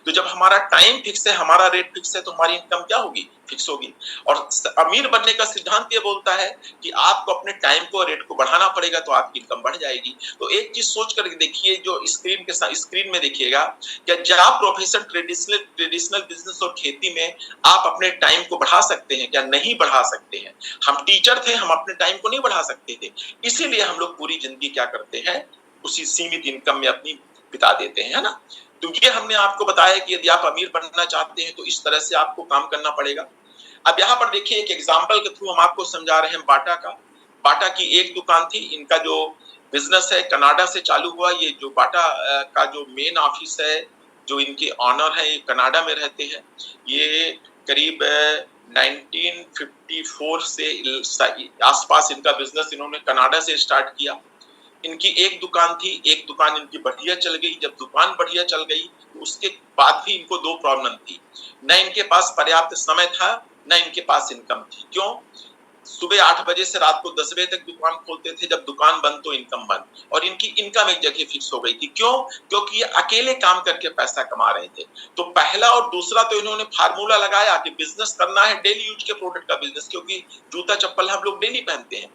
तो जब हमारा टाइम फिक्स है, हमारा रेट फिक्स है, तो हमारी इनकम क्या होगी, फिक्स होगी। और अमीर बनने का सिद्धांत ये बोलता है कि आपको अपने टाइम को, रेट को बढ़ाना पड़ेगा तो आपकी इनकम बढ़ जाएगी। तो एक चीज सोच कर देखिए, जो स्क्रीन में देखिएगा, क्या जॉब प्रोफेशन ट्रेडिशनल बिजनेस और खेती में आप अपने टाइम को बढ़ा सकते हैं क्या, नहीं बढ़ा सकते हैं। हम टीचर थे, हम अपने टाइम को नहीं बढ़ा सकते थे, इसीलिए हम लोग पूरी जिंदगी क्या करते हैं, उसी सीमित इनकम में अपनी बिता देते हैं, है ना। तो ये हमने आपको बताया कि यदि आप अमीर बनना चाहते हैं तो इस तरह से आपको काम करना पड़ेगा। अब यहाँ पर देखिए एक एग्जांपल के थ्रू हम आपको समझा रहे हैं बाटा का। बाटा की एक दुकान थी, इनका जो बिजनेस है कनाडा से चालू हुआ। ये जो बाटा का जो मेन ऑफिस है, जो इनके ऑनर है, ये कनाडा में रहते हैं। ये करीब 1954 से आसपास इनका बिजनेस इन्होंने कनाडा से स्टार्ट किया। इनकी एक दुकान थी, एक दुकान इनकी बढ़िया चल गई। जब दुकान बढ़िया चल गई तो उसके बाद भी इनको दो प्रॉब्लम थी, न इनके पास पर्याप्त समय था, न इनके पास इनकम थी। क्यों? सुबह 8 बजे से रात को 10 बजे तक दुकान खोलते थे, जब दुकान बंद तो इनकम बंद, और इनकी इनकम एक जगह फिक्स हो गई थी। क्यों? क्योंकि ये अकेले काम करके पैसा कमा रहे थे। तो पहला और दूसरा तो इन्होंने फार्मूला लगाया कि बिजनेस करना है डेली यूज के प्रोडक्ट का बिजनेस, क्योंकि जूता चप्पल हम लोग डेली पहनते हैं।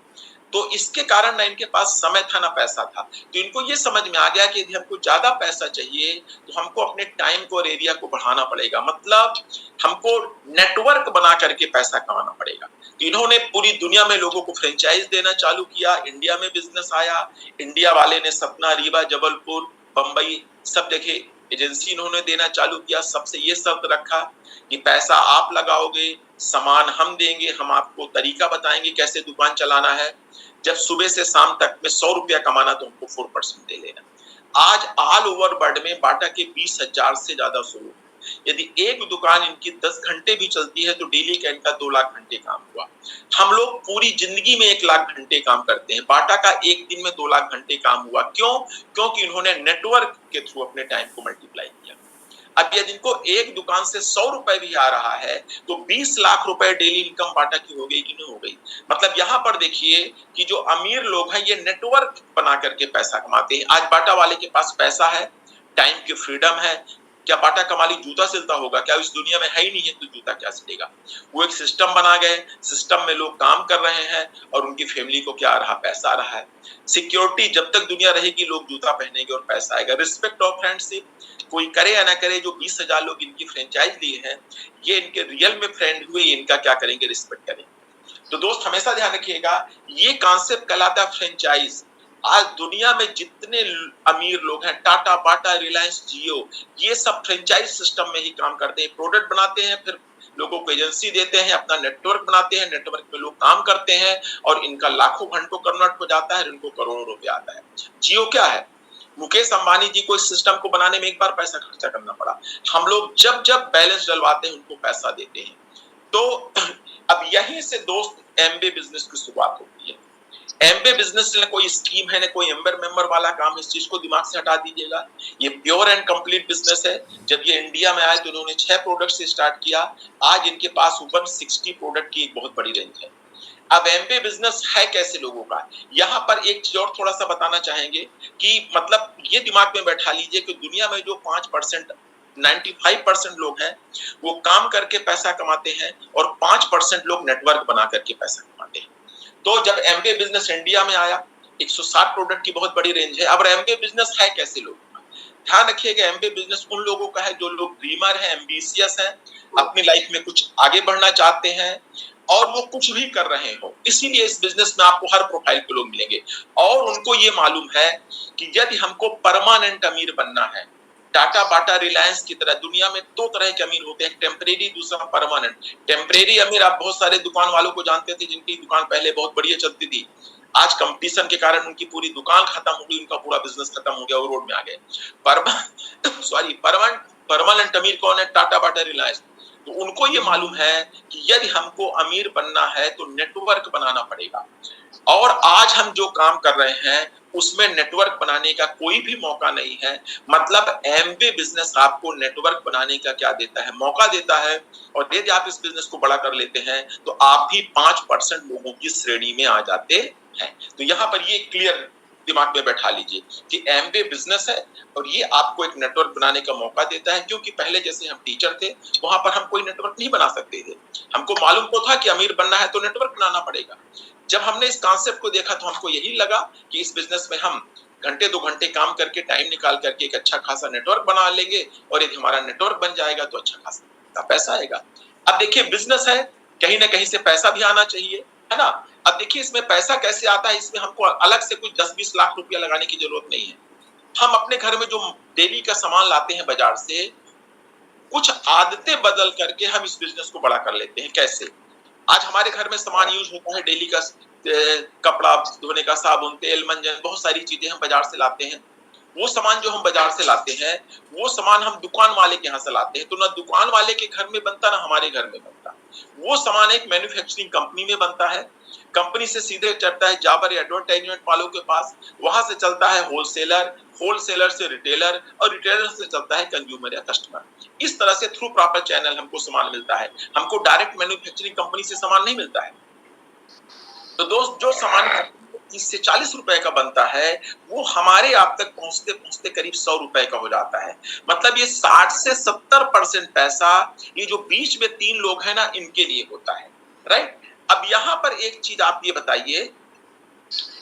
तो इसके कारण ना इनके पास समय था ना पैसा था। तो इनको ये समझ में आ गया कि यदि हमको ज्यादा पैसा चाहिए तो हमको अपने टाइम को और एरिया को बढ़ाना पड़ेगा, मतलब हमको नेटवर्क बना करके पैसा कमाना पड़ेगा। तो इन्होंने पूरी दुनिया में लोगों को फ्रेंचाइज देना चालू किया। इंडिया में बिजनेस आया, इंडिया वाले ने सपना, रीवा, जबलपुर, बंबई सब जगह एजेंसी इन्होंने देना चालू किया। सबसे ये शर्त रखा कि पैसा आप लगाओगे, सामान हम देंगे, हम आपको तरीका बताएंगे कैसे दुकान चलाना है। जब सुबह से शाम तक में 100 रुपया कमाना तो हमको 4% दे लेना। आज ऑल ओवर वर्ल्ड में बाटा के 20,000 से ज्यादा शोरूम। यदि एक दुकान इनकी 10 घंटे भी चलती है तो डेली का इनका 2 लाख घंटे काम हुआ। हम लोग पूरी जिंदगी में 1 लाख घंटे काम करते हैं, बाटा का एक दिन में 2 लाख घंटे काम हुआ। क्यों? क्योंकि इन्होंने नेटवर्क के थ्रू अपने टाइम को मल्टीप्लाई किया। अब यदि इनको एक दुकान से 100 रुपए भी आ रहा है तो 20 लाख रुपए डेली इनकम बाटा की हो गई कि नहीं हो गई। मतलब यहाँ पर देखिए कि जो अमीर लोग हैं ये नेटवर्क बना करके पैसा कमाते हैं। आज बाटा वाले के पास पैसा है, टाइम की फ्रीडम है। क्या बाटा का मालिक जूता सिलता होगा? क्या इस दुनिया में है ही नहीं है तो जूता क्या सिलेगा। वो एक सिस्टम बना गए, सिस्टम में लोग काम कर रहे हैं और उनकी फैमिली को क्या आ रहा, पैसा आ रहा है। सिक्योरिटी, जब तक दुनिया रहेगी लोग जूता पहनेंगे और पैसा आएगा। रिस्पेक्ट ऑफ फ्रेंडशिप, कोई करे या ना करे, जो 20,000 लोग इनकी फ्रेंचाइज लिए हैं ये इनके रियल में फ्रेंड हुए, इनका क्या करेंगे, रिस्पेक्ट करेंगे। तो दोस्त हमेशा ध्यान रखिएगा, ये कॉन्सेप्ट कहलाता है फ्रेंचाइज। आज दुनिया में जितने अमीर लोग हैं, टाटा, बाटा, रिलायंस, जियो, ये सब फ्रेंचाइज सिस्टम में ही काम करते हैं। प्रोडक्ट बनाते हैं, फिर लोगों को एजेंसी देते हैं, अपना नेटवर्क बनाते हैं, नेटवर्क में लोग काम करते हैं और इनका लाखों घंटों कन्वर्ट हो जाता है, इनको करोड़ों रुपए आता है। जियो क्या है? मुकेश अंबानी जी को इस सिस्टम को बनाने में एक बार पैसा खर्चा करना पड़ा। हम लोग जब जब बैलेंस डलवाते हैं उनको पैसा देते हैं। तो अब यहीं से दोस्त एमबे बिजनेस की शुरुआत होती है। एमबे बिजनेस में कोई स्कीम है, ना कोई एम्बर मेंबर वाला काम है, इस चीज को दिमाग से हटा दीजिएगा। ये प्योर एंड कंप्लीट बिजनेस है। जब ये इंडिया में आए तो इन्होंने 6 प्रोडक्ट से स्टार्ट किया। आज इनके पास 160 प्रोडक्ट की एक बहुत बड़ी रेंज है। अब एमबे बिजनेस है कैसे लोगों का, यहाँ पर एक चीज और थोड़ा सा बताना चाहेंगे कि मतलब ये दिमाग में बैठा लीजिए कि दुनिया में जो 5% 95% लोग हैं वो काम करके पैसा कमाते हैं और 5% लोग नेटवर्क बना करके पैसा कमाते हैं। तो जब एमबे बिजनेस इंडिया में आया, 160 प्रोडक्ट की बहुत बड़ी रेंज है। अब एमबे बिजनेस है कैसे लोगों का, ध्यान रखिएगा। एमबे बिजनेस उन लोगों का है जो लोग ड्रीमर हैं, एम्बिशियस हैं, अपनी लाइफ में कुछ आगे बढ़ना चाहते हैं और वो कुछ भी कर रहे हो। इसीलिए इस बिजनेस में आपको हर प्रोफाइल के लोग मिलेंगे और उनको ये मालूम है कि यदि हमको परमानेंट अमीर बनना है, टाटा बाटा रिलायंस की तरह दुनिया में दो तरह के अमीर होते हैं, टेम्परेरी, दूसरा परमानेंट। टेम्परेरी अमीर आप बहुत सारे दुकान वालों को जानते थे जिनकी दुकान पहले बहुत बढ़िया चलती थी, आज कंपटीशन के कारण उनकी पूरी दुकान खत्म हो गई, उनका पूरा बिजनेस खत्म हो गया, वो रोड में आ गए। परमानेंट अमीर कौन है? टाटा बाटा रिलायंस। तो उनको ये मालूम है कि यदि हमको अमीर बनना है तो नेटवर्क बनाना पड़ेगा और आज हम जो काम कर रहे हैं उसमें नेटवर्क बनाने का कोई भी मौका नहीं है। मतलब एमबे बिजनेस आपको नेटवर्क बनाने का क्या देता है? मौका देता है। और यदि आप इस बिजनेस को बड़ा कर लेते हैं तो आप भी 5% लोगों की श्रेणी में आ जाते हैं। तो यहाँ पर ये क्लियर दिमाग में बैठा लीजिए कि एमबे बिजनेस है और ये आपको एक नेटवर्क बनाने का मौका देता है। क्योंकि पहले जैसे हम टीचर थे वहां पर हम कोई नेटवर्क नहीं बना सकते थे, हमको मालूम तो था कि अमीर बनना है तो नेटवर्क बनाना पड़ेगा। जब हमने इस कॉन्सेप्ट को देखा तो हमको यही लगा कि इस बिजनेस में हम घंटे 2 घंटे काम करके टाइम निकाल करके एक अच्छा खासा नेटवर्क बना लेंगे और यदि हमारा नेटवर्क बन जाएगा तो अच्छा खासा पैसा आएगा। अब देखिए बिजनेस है, कहीं ना कहीं से पैसा भी आना चाहिए, है ना। अब देखिए इसमें पैसा कैसे आता है, इसमें हमको अलग से कुछ 10-20 लाख रुपया लगाने की जरूरत नहीं है। हम अपने घर में जो डेली का सामान लाते हैं बाजार से, कुछ आदतें बदल करके हम इस बिजनेस को बड़ा कर लेते हैं। कैसे? आज हमारे घर में सामान यूज होता है डेली का, कपड़ा धोने का साबुन, तेल, मंजन, बहुत सारी चीजें हम बाजार से लाते हैं। वो सामान जो हम बाजार से लाते हैं वो सामान हम दुकान वाले के यहाँ से लाते हैं, तो ना दुकान वाले के घर में बनता ना हमारे घर में बनता। वो सामान एक मैन्युफैक्चरिंग कंपनी में बनता है, कंपनी से सीधे चलता है जाबर एडवर्टाइजमेंट वालों के पास, वहां से चलता है होलसेलर, होलसेलर से रिटेलर और रिटेलर से चलता है कंज्यूमर या कस्टमर। इस तरह से थ्रू प्रॉपर चैनल हमको सामान मिलता है, हमको डायरेक्ट मैन्युफैक्चरिंग कंपनी से सामान नहीं मिलता है। तो दोस्त जो सामान 30 से 40 रुपए का बनता है वो हमारे आप तक पहुंचते पहुंचते करीब 100 रुपए का हो जाता है। मतलब ये 60 से 70% पैसा ये जो बीच में 3 लोग हैं ना इनके लिए होता है, राइट। अब यहाँ पर एक चीज आप ये बताइए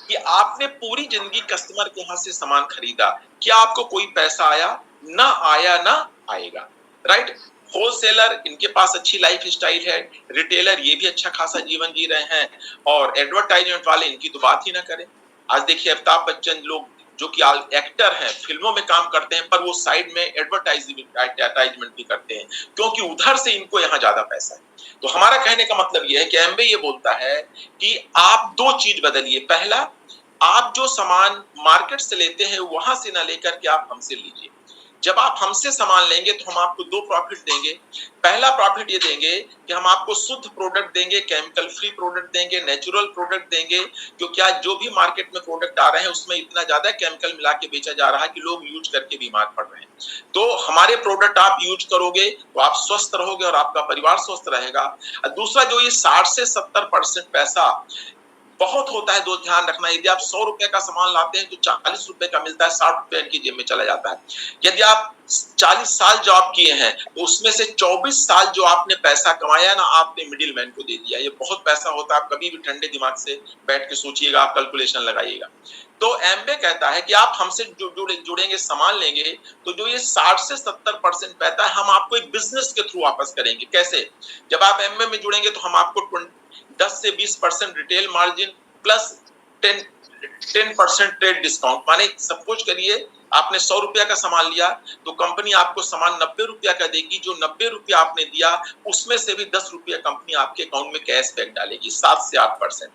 कि आपने पूरी जिंदगी कस्टमर के यहाँ से सामान खरीदा, क्या आपको कोई पैसा आया? ना आया ना आएगा, राइट। होलसेलर इनके पास अच्छी लाइफ स्टाइल है, रिटेलर ये भी अच्छा खासा जीवन जी रहे हैं और एडवर्टाइजमेंट वाले इनकी तो बात ही ना करें। आज देखिए अमिताभ बच्चन लोग जो कि एक्टर हैं, फिल्मों में काम करते हैं पर वो साइड में एडवर्टाइजमेंट भी करते हैं क्योंकि उधर से इनको यहाँ ज्यादा पैसा है। तो हमारा कहने का मतलब ये है कि एमबे ये बोलता है कि आप दो चीज बदलिए। पहला, आप जो सामान मार्केट से लेते हैं वहां से ना लेकर के आप हमसे लीजिए। जब आप हमसे सामान लेंगे तो हम आपको दो प्रॉफिट देंगे। पहला प्रॉफिट ये देंगे कि हम आपको शुद्ध प्रोडक्ट देंगे, केमिकल फ्री प्रोडक्ट देंगे, नेचुरल प्रोडक्ट देंगे। क्योंकि आज जो भी मार्केट में प्रोडक्ट आ रहे हैं उसमें इतना ज्यादा केमिकल मिला के बेचा जा रहा है कि लोग यूज करके बीमार पड़ रहे हैं। तो हमारे प्रोडक्ट आप यूज करोगे तो आप स्वस्थ रहोगे और आपका परिवार स्वस्थ रहेगा। दूसरा, जो ये 60 से 70% पैसा बहुत होता है, दोस्त ध्यान रखना, यदि आप 100 रुपए का सामान लाते हैं तो 40 रुपए का मिलता है, 60 रुपए इनकी जेब में चला जाता है। यदि आप 40 साल जॉब किए हैं तो उसमें से 24 साल जो आपने पैसा कमाया ना, आपने मिडिल मैन को दे दिया। ये बहुत पैसा होता है, आप कभी भी ठंडे दिमाग से बैठ के सोचिएगा, आप कैलकुलेशन लगाइएगा। तो एमबे कहता है कि आप हमसे जुड़ेंगे, सामान लेंगे तो जो ये 60 से 70% पैसा है हम आपको एक बिजनेस के थ्रू वापस करेंगे। कैसे? जब आप एमबे में जुड़ेंगे तो हम आपको 10 से 20% retail margin plus 10% trade discount, माने सपोज करिए आपने 100 रुपया का सामान लिया तो कंपनी आपको सामान 90 रुपया का देगी। जो 90 रुपया आपने दिया उसमें से भी 10 रुपया कंपनी आपके अकाउंट में कैशबैक डालेगी, 7 से 8%।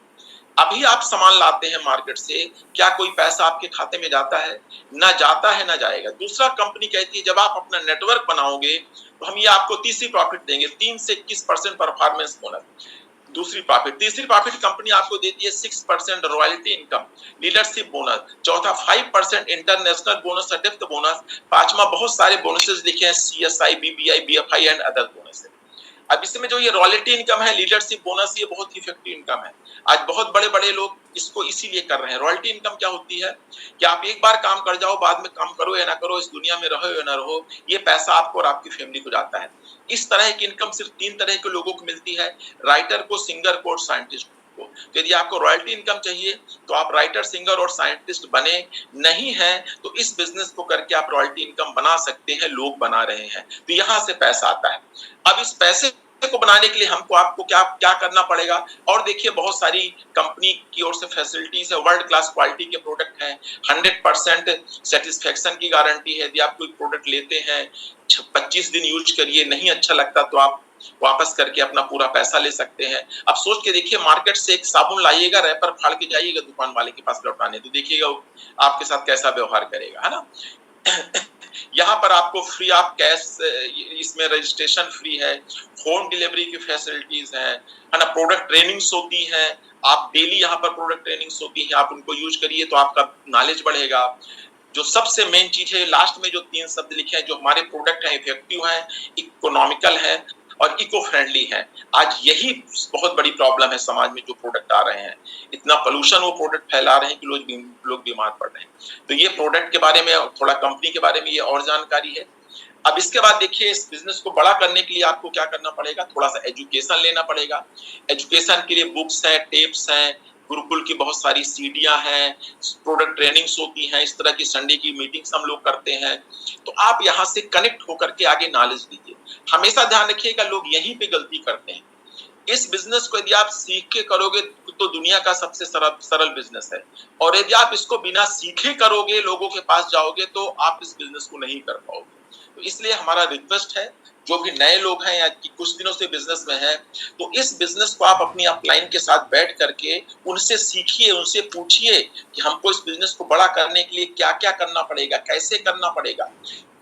अभी आप सामान लाते हैं मार्केट से, क्या कोई पैसा आपके खाते में जाता है? ना जाता है ना जाएगा। दूसरा, कंपनी कहती है जब आप अपना नेटवर्क बनाओगे तो हम ये आपको तीसरी प्रॉफिट देंगे, 3 से 21% परफॉर्मेंस बोनस। दूसरी प्रॉफिट। तीसरी प्रॉफिट कंपनी आपको देती है 6% रॉयल्टी इनकम, लीडरशिप बोनस। चौथा 5% इंटरनेशनल बोनस, डेप्थ बोनस। पांचवा बहुत सारे बोनसेस लिखे हैं, CSI, BBI, BFI and other bonus. अब इसमें जो ये रॉयल्टी इनकम है, लीडरशिप बोनस, ये बहुत इफेक्टिव इनकम है। आज बहुत बड़े बड़े लोग इसको इसीलिए कर रहे हैं। रॉयल्टी इनकम क्या होती है कि आप एक बार काम कर जाओ, बाद में काम करो या ना करो, इस दुनिया में रहो या ना रहो, ये पैसा आपको और आपकी फैमिली को जाता है। इस तरह की इनकम सिर्फ 3 तरह के लोगों को मिलती है, राइटर को, सिंगर को और साइंटिस्ट को। तो यदि आपको रॉयल्टी इनकम चाहिए तो आप राइटर, सिंगर और साइंटिस्ट बने, नहीं है तो इस बिजनेस को करके आप रॉयल्टी इनकम बना सकते हैं, लोग बना रहे हैं, तो यहां से पैसा आता है। अब इस पैसे को बनाने के लिए हमको आपको क्या क्या करना पड़ेगा? और देखिए बहुत सारी कंपनी की ओर से फैसिलिटीज है, वर्ल्ड क्लास क्वालिटी के प्रोडक्ट हैं, 100% सेटिस्फेक्शन की गारंटी है। यदि आप कोई प्रोडक्ट लेते हैं, 25 दिन यूज करिए, नहीं अच्छा लगता तो आप वापस करके अपना पूरा पैसा ले सकते हैं। अब सोच के देखिए, मार्केट से एक साबुन लाइएगा, रैपर फाड़ के जाइएगा दुकान वाले के पास लौटाने, तो देखिएगा आपके साथ कैसा व्यवहार करेगा, है ना। यहाँ पर आपको फ्री आप कैश, इसमें रजिस्ट्रेशन फ्री है, होम डिलीवरी की फैसिलिटीज है ना, प्रोडक्ट ट्रेनिंग्स होती हैं, आप डेली यहाँ पर प्रोडक्ट ट्रेनिंग्स होती है, आप उनको यूज करिए तो आपका नॉलेज बढ़ेगा। जो सबसे मेन चीज है, लास्ट में जो 3 शब्द लिखे हैं, जो हमारे प्रोडक्ट हैं इफेक्टिव हैं, इकोनॉमिकल है और इको फ्रेंडली है। आज यही बहुत बड़ी प्रॉब्लम है समाज में, जो प्रोडक्ट आ रहे हैं, इतना पोल्यूशन वो प्रोडक्ट फैला रहे हैं कि लोग बीमार पड़ रहे हैं। तो ये प्रोडक्ट के बारे में, थोड़ा कंपनी के बारे में ये और जानकारी है। अब इसके बाद देखिए, इस बिजनेस को बड़ा करने के लिए आपको क्या करना पड़ेगा, थोड़ा सा एजुकेशन लेना पड़ेगा। एजुकेशन के लिए बुक्स हैं, टेप्स हैं, गुरुकुल की बहुत सारी सीडियां हैं, प्रोडक्ट ट्रेनिंग्स होती हैं, इस तरह की संडे की मीटिंग्स हम लोग करते हैं। तो आप यहाँ से कनेक्ट होकर के आगे नॉलेज लीजिए। हमेशा ध्यान रखिएगा, लोग यहीं पे गलती करते हैं। इस बिजनेस को यदि आप सीख के करोगे तो दुनिया का सबसे सरल बिजनेस है, और यदि आप इसको बिना सीखे करोगे, लोगों के पास जाओगे, तो आप इस बिजनेस को नहीं कर पाओगे। तो इसलिए हमारा रिक्वेस्ट है, जो भी नए लोग हैं या कुछ दिनों से बिजनेस में हैं, तो इस बिजनेस को आप अपनी अपलाइन के साथ बैठ करके उनसे सीखिए, उनसे पूछिए कि हमको इस बिजनेस को बड़ा करने के लिए क्या क्या करना पड़ेगा, कैसे करना पड़ेगा।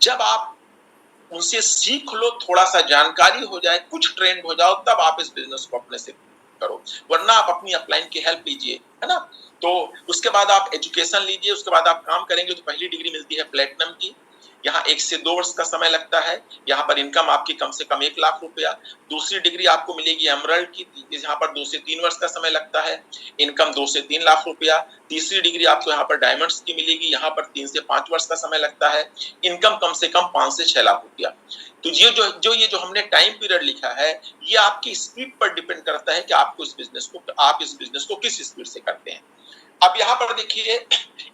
जब आप उनसे सीख लो, थोड़ा सा जानकारी हो जाए, कुछ ट्रेंड हो जाओ, तब आप इस बिजनेस को अपने से करो, वरना आप अपनी अपलाइन की हेल्प लीजिए, है ना। तो उसके बाद आप एजुकेशन लीजिए, उसके बाद आप काम करेंगे तो पहली डिग्री मिलती है प्लेटिनम की, यहाँ 1 से 2 वर्ष का समय लगता है। यहाँ पर इनकम आपकी कम से कम 1 लाख रुपया। दूसरी डिग्री आपको मिलेगी एमरल्ड की, यहाँ पर 2 से 3 वर्ष का समय लगता है, इनकम 2 से 3 लाख रुपया। तीसरी डिग्री आपको यहाँ पर डायमंड्स की मिलेगी, यहाँ पर 3 से 5 वर्ष का समय लगता है, इनकम कम से कम 5 से 6 लाख रुपया। तो ये जो हमने टाइम पीरियड लिखा है, ये आपकी स्पीड पर डिपेंड करता है कि आप इस बिजनेस को किस स्पीड से करते हैं। अब यहाँ पर देखिए,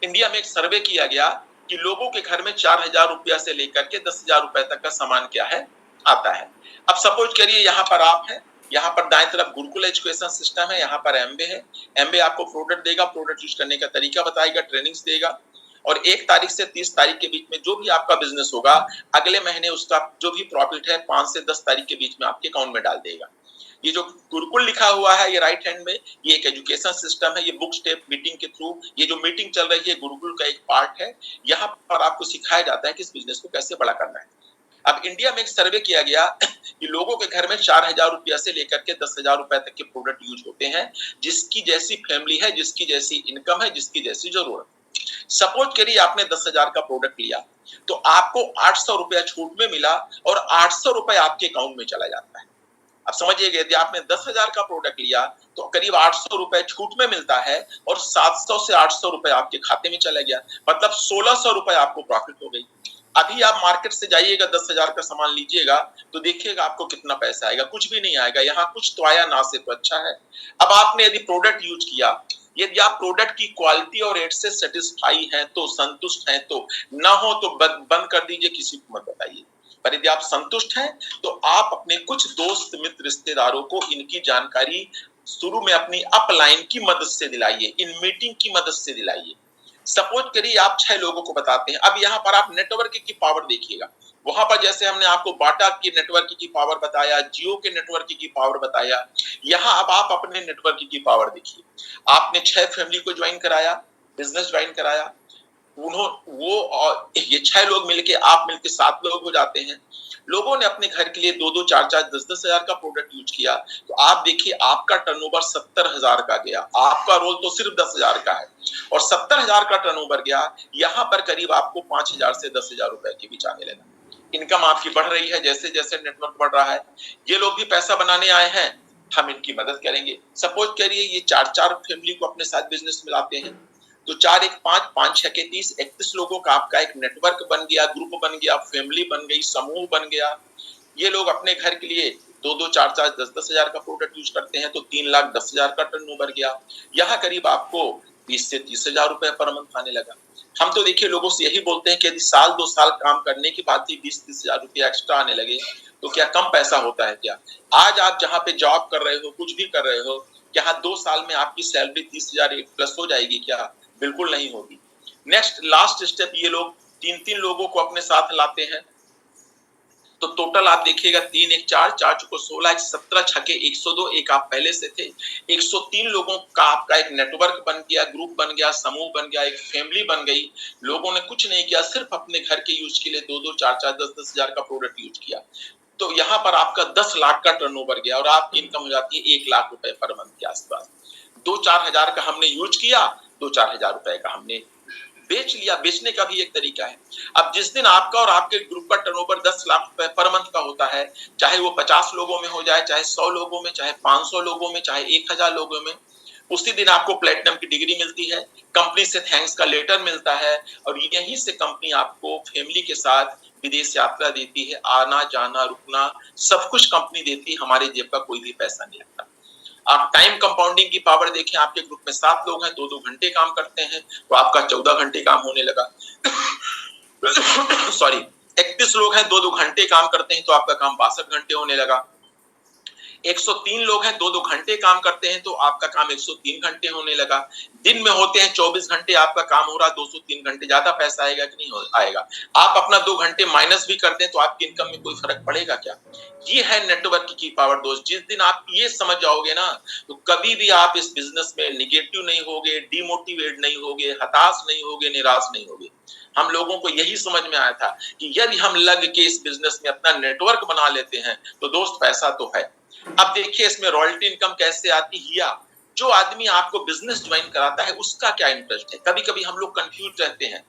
इंडिया में एक सर्वे किया गया कि लोगों के घर में 4,000 रुपया से लेकर के 10,000 रुपए तक का सामान क्या है, आता है। अब सपोज करिए यहाँ पर आप हैं, यहाँ पर दाएं तरफ गुरुकुल एजुकेशन सिस्टम है, यहाँ पर एमबे है। एमबे आपको प्रोडक्ट देगा, प्रोडक्ट यूज करने का तरीका बताएगा, ट्रेनिंग्स देगा, और 1 तारीख से 30 तारीख के बीच में जो भी आपका बिजनेस होगा, अगले महीने उसका जो भी प्रॉफिट है 5 से 10 तारीख के बीच में आपके अकाउंट में डाल देगा। ये जो गुरुकुल लिखा हुआ है, ये राइट हैंड में, ये एक एजुकेशन सिस्टम है। ये बुक स्टेप मीटिंग के थ्रू, ये जो मीटिंग चल रही है गुरुकुल का एक पार्ट है। यहाँ पर आपको सिखाया जाता है कि इस बिजनेस को कैसे बड़ा करना है। अब इंडिया में एक सर्वे किया गया कि लोगों के घर में 4,000 रुपया से लेकर के 10,000 रुपए तक के प्रोडक्ट यूज होते हैं, जिसकी जैसी फैमिली है, जिसकी जैसी इनकम है, जिसकी जैसी जरूरत। सपोज करिए आपने 10,000 का प्रोडक्ट लिया, तो आपको 800 रुपया छूट में मिला और 800 रुपए आपके अकाउंट में चला जाता है। अब समझिएगा, यदि आपने 10,000 का प्रोडक्ट लिया तो करीब 800 रुपए छूट में मिलता है, और 700 से 800 रुपए आपके खाते में चला गया, मतलब 1,600 रुपए आपको प्रॉफिट हो गई। अभी आप मार्केट से जाइएगा, 10,000 का सामान लीजिएगा, तो देखिएगा आपको कितना पैसा आएगा, कुछ भी नहीं आएगा। यहाँ कुछ तो आया, ना से तो अच्छा है। अब आपने यदि प्रोडक्ट यूज किया, यदि आप प्रोडक्ट की क्वालिटी और रेट से सेटिस्फाई हैं, तो संतुष्ट हैं, तो ना हो तो बंद कर दीजिए, किसी को मत बताइए। पर यदि आप संतुष्ट हैं तो आप अपने कुछ दोस्त, मित्र, रिश्तेदारों को इनकी जानकारी शुरू में अपनी अपलाइन की मदद से दिलाइए, इन मीटिंग की मदद से दिलाइए। सपोज करिए आप 6 लोगों को बताते हैं, अब यहाँ पर आप नेटवर्क की पावर देखिएगा। वहां पर जैसे हमने आपको बाटा की नेटवर्क की पावर बताया, जियो के नेटवर्क की पावर बताया, यहाँ अब आप अपने नेटवर्क की पावर देखिए। आपने 6 फैमिली को ज्वाइन कराया, बिजनेस ज्वाइन कराया, वो और ये 6 लोग मिलके, आप मिलके 7 लोग हो जाते हैं। लोगों ने अपने घर के लिए 2-2, 4-4, 10-10 हजार का प्रोडक्ट यूज किया, तो आप देखिए आपका टर्नओवर 70,000 का गया। आपका रोल तो सिर्फ 10,000 का है और 70,000 का टर्नओवर गया। यहाँ पर करीब आपको 5,000 से 10,000 रुपए के बीच आने लगा। इनकम आपकी बढ़ रही है जैसे जैसे नेटवर्क बढ़ रहा है। ये लोग भी पैसा बनाने आए हैं, हम इनकी मदद करेंगे। सपोज करिए ये 4-4 फैमिली को अपने साथ बिजनेस में लाते हैं, तो 4 1 5 5 6 के 30 31 लोगों का आपका एक नेटवर्क बन गया, ग्रुप बन गया, फैमिली बन गई, समूह बन गया। ये लोग अपने घर के लिए 2-2, 4-4, 10-10 हजार का प्रोडक्ट यूज करते हैं, तो 3,10,000 का टर्नओवर गया। यहाँ करीब आपको 20 से 30,000 रुपए पर मंथ आने लगा। हम तो देखिए लोगों से यही बोलते हैं कि यदि साल 2 साल काम करने के बाद ही 20-30,000 रुपया एक्स्ट्रा आने लगे तो क्या कम पैसा होता है क्या? आज आप जहाँ पे जॉब कर रहे हो, कुछ भी कर रहे हो, क्या 2 साल में आपकी सैलरी 30,000 प्लस हो जाएगी क्या? बिल्कुल नहीं होगी। नेक्स्ट लास्ट स्टेप, ये लोग 3-3 लोगों को अपने साथ लाते हैं, तो टोटल आप देखिएगा 3 1 4 4 चुको 16 1 17 छके 102, एक आप पहले से थे। 103 लोगों का आपका एक नेटवर्क बन गया, ग्रुप बन गया, समूह बन गया, एक फैमिली बन गई। लोगों ने कुछ नहीं किया, सिर्फ अपने घर के यूज के लिए 2-2, 4-4, 10-10 हजार का प्रोडक्ट यूज किया। तो यहाँ पर आपका 10 लाख का टर्नओवर गया और आपकी इनकम हो जाती है 1 लाख रुपए पर मंथ के आसपास। 2-4 हजार का हमने यूज किया, 2-4 हजार रुपए का हमने बेच लिया। बेचने का भी एक तरीका है। अब जिस दिन आपका और आपके ग्रुप का टर्नओवर 10 लाख रुपए पर मंथ का होता है, चाहे वो 50 लोगों में हो जाए, चाहे 100 लोगों में, चाहे 500 लोगों में, चाहे 1,000 लोगों में, उसी दिन आपको प्लेटिनम की डिग्री मिलती है, कंपनी से थैंक्स का लेटर मिलता है और यहीं से कंपनी आपको फैमिली के साथ विदेश यात्रा देती है। आना जाना रुकना सब कुछ कंपनी देती है, हमारे जेब का कोई भी पैसा नहीं लगता। आप टाइम कंपाउंडिंग की पावर देखें, आपके ग्रुप में 7 लोग हैं, 2-2 घंटे काम करते हैं, तो आपका 14 घंटे काम होने लगा। सॉरी, 31 लोग हैं, 2-2 घंटे काम करते हैं, तो आपका काम 62 घंटे होने लगा। 103 लोग हैं, 2-2 घंटे काम करते हैं, तो आपका काम 103 घंटे होने लगा। दिन में होते हैं 24 घंटे, आपका काम हो रहा 203 घंटे। ज्यादा पैसा आएगा कि नहीं आएगा? आप अपना 2 घंटे माइनस भी कर दें तो आपकी इनकम में कोई फर्क पड़ेगा क्या? ये है नेटवर्क की पावर दोस्त। जिस दिन आप ये समझ जाओगे ना, तो कभी भी आप इस बिजनेस में निगेटिव नहीं होगे, डिमोटिवेट नहीं होगे, हताश नहीं होगे, निराश नहीं होगे। हम लोगों को यही समझ में आया था कि यदि हम लग के इस बिजनेस में अपना नेटवर्क बना लेते हैं तो दोस्त पैसा तो है। अब देखिए इसमें रॉयल्टी इनकम कैसे आती है, या जो आदमी आपको बिजनेस ज्वाइन कराता है उसका क्या इंटरेस्ट है। कभी कभी हम लोग कंफ्यूज रहते हैं।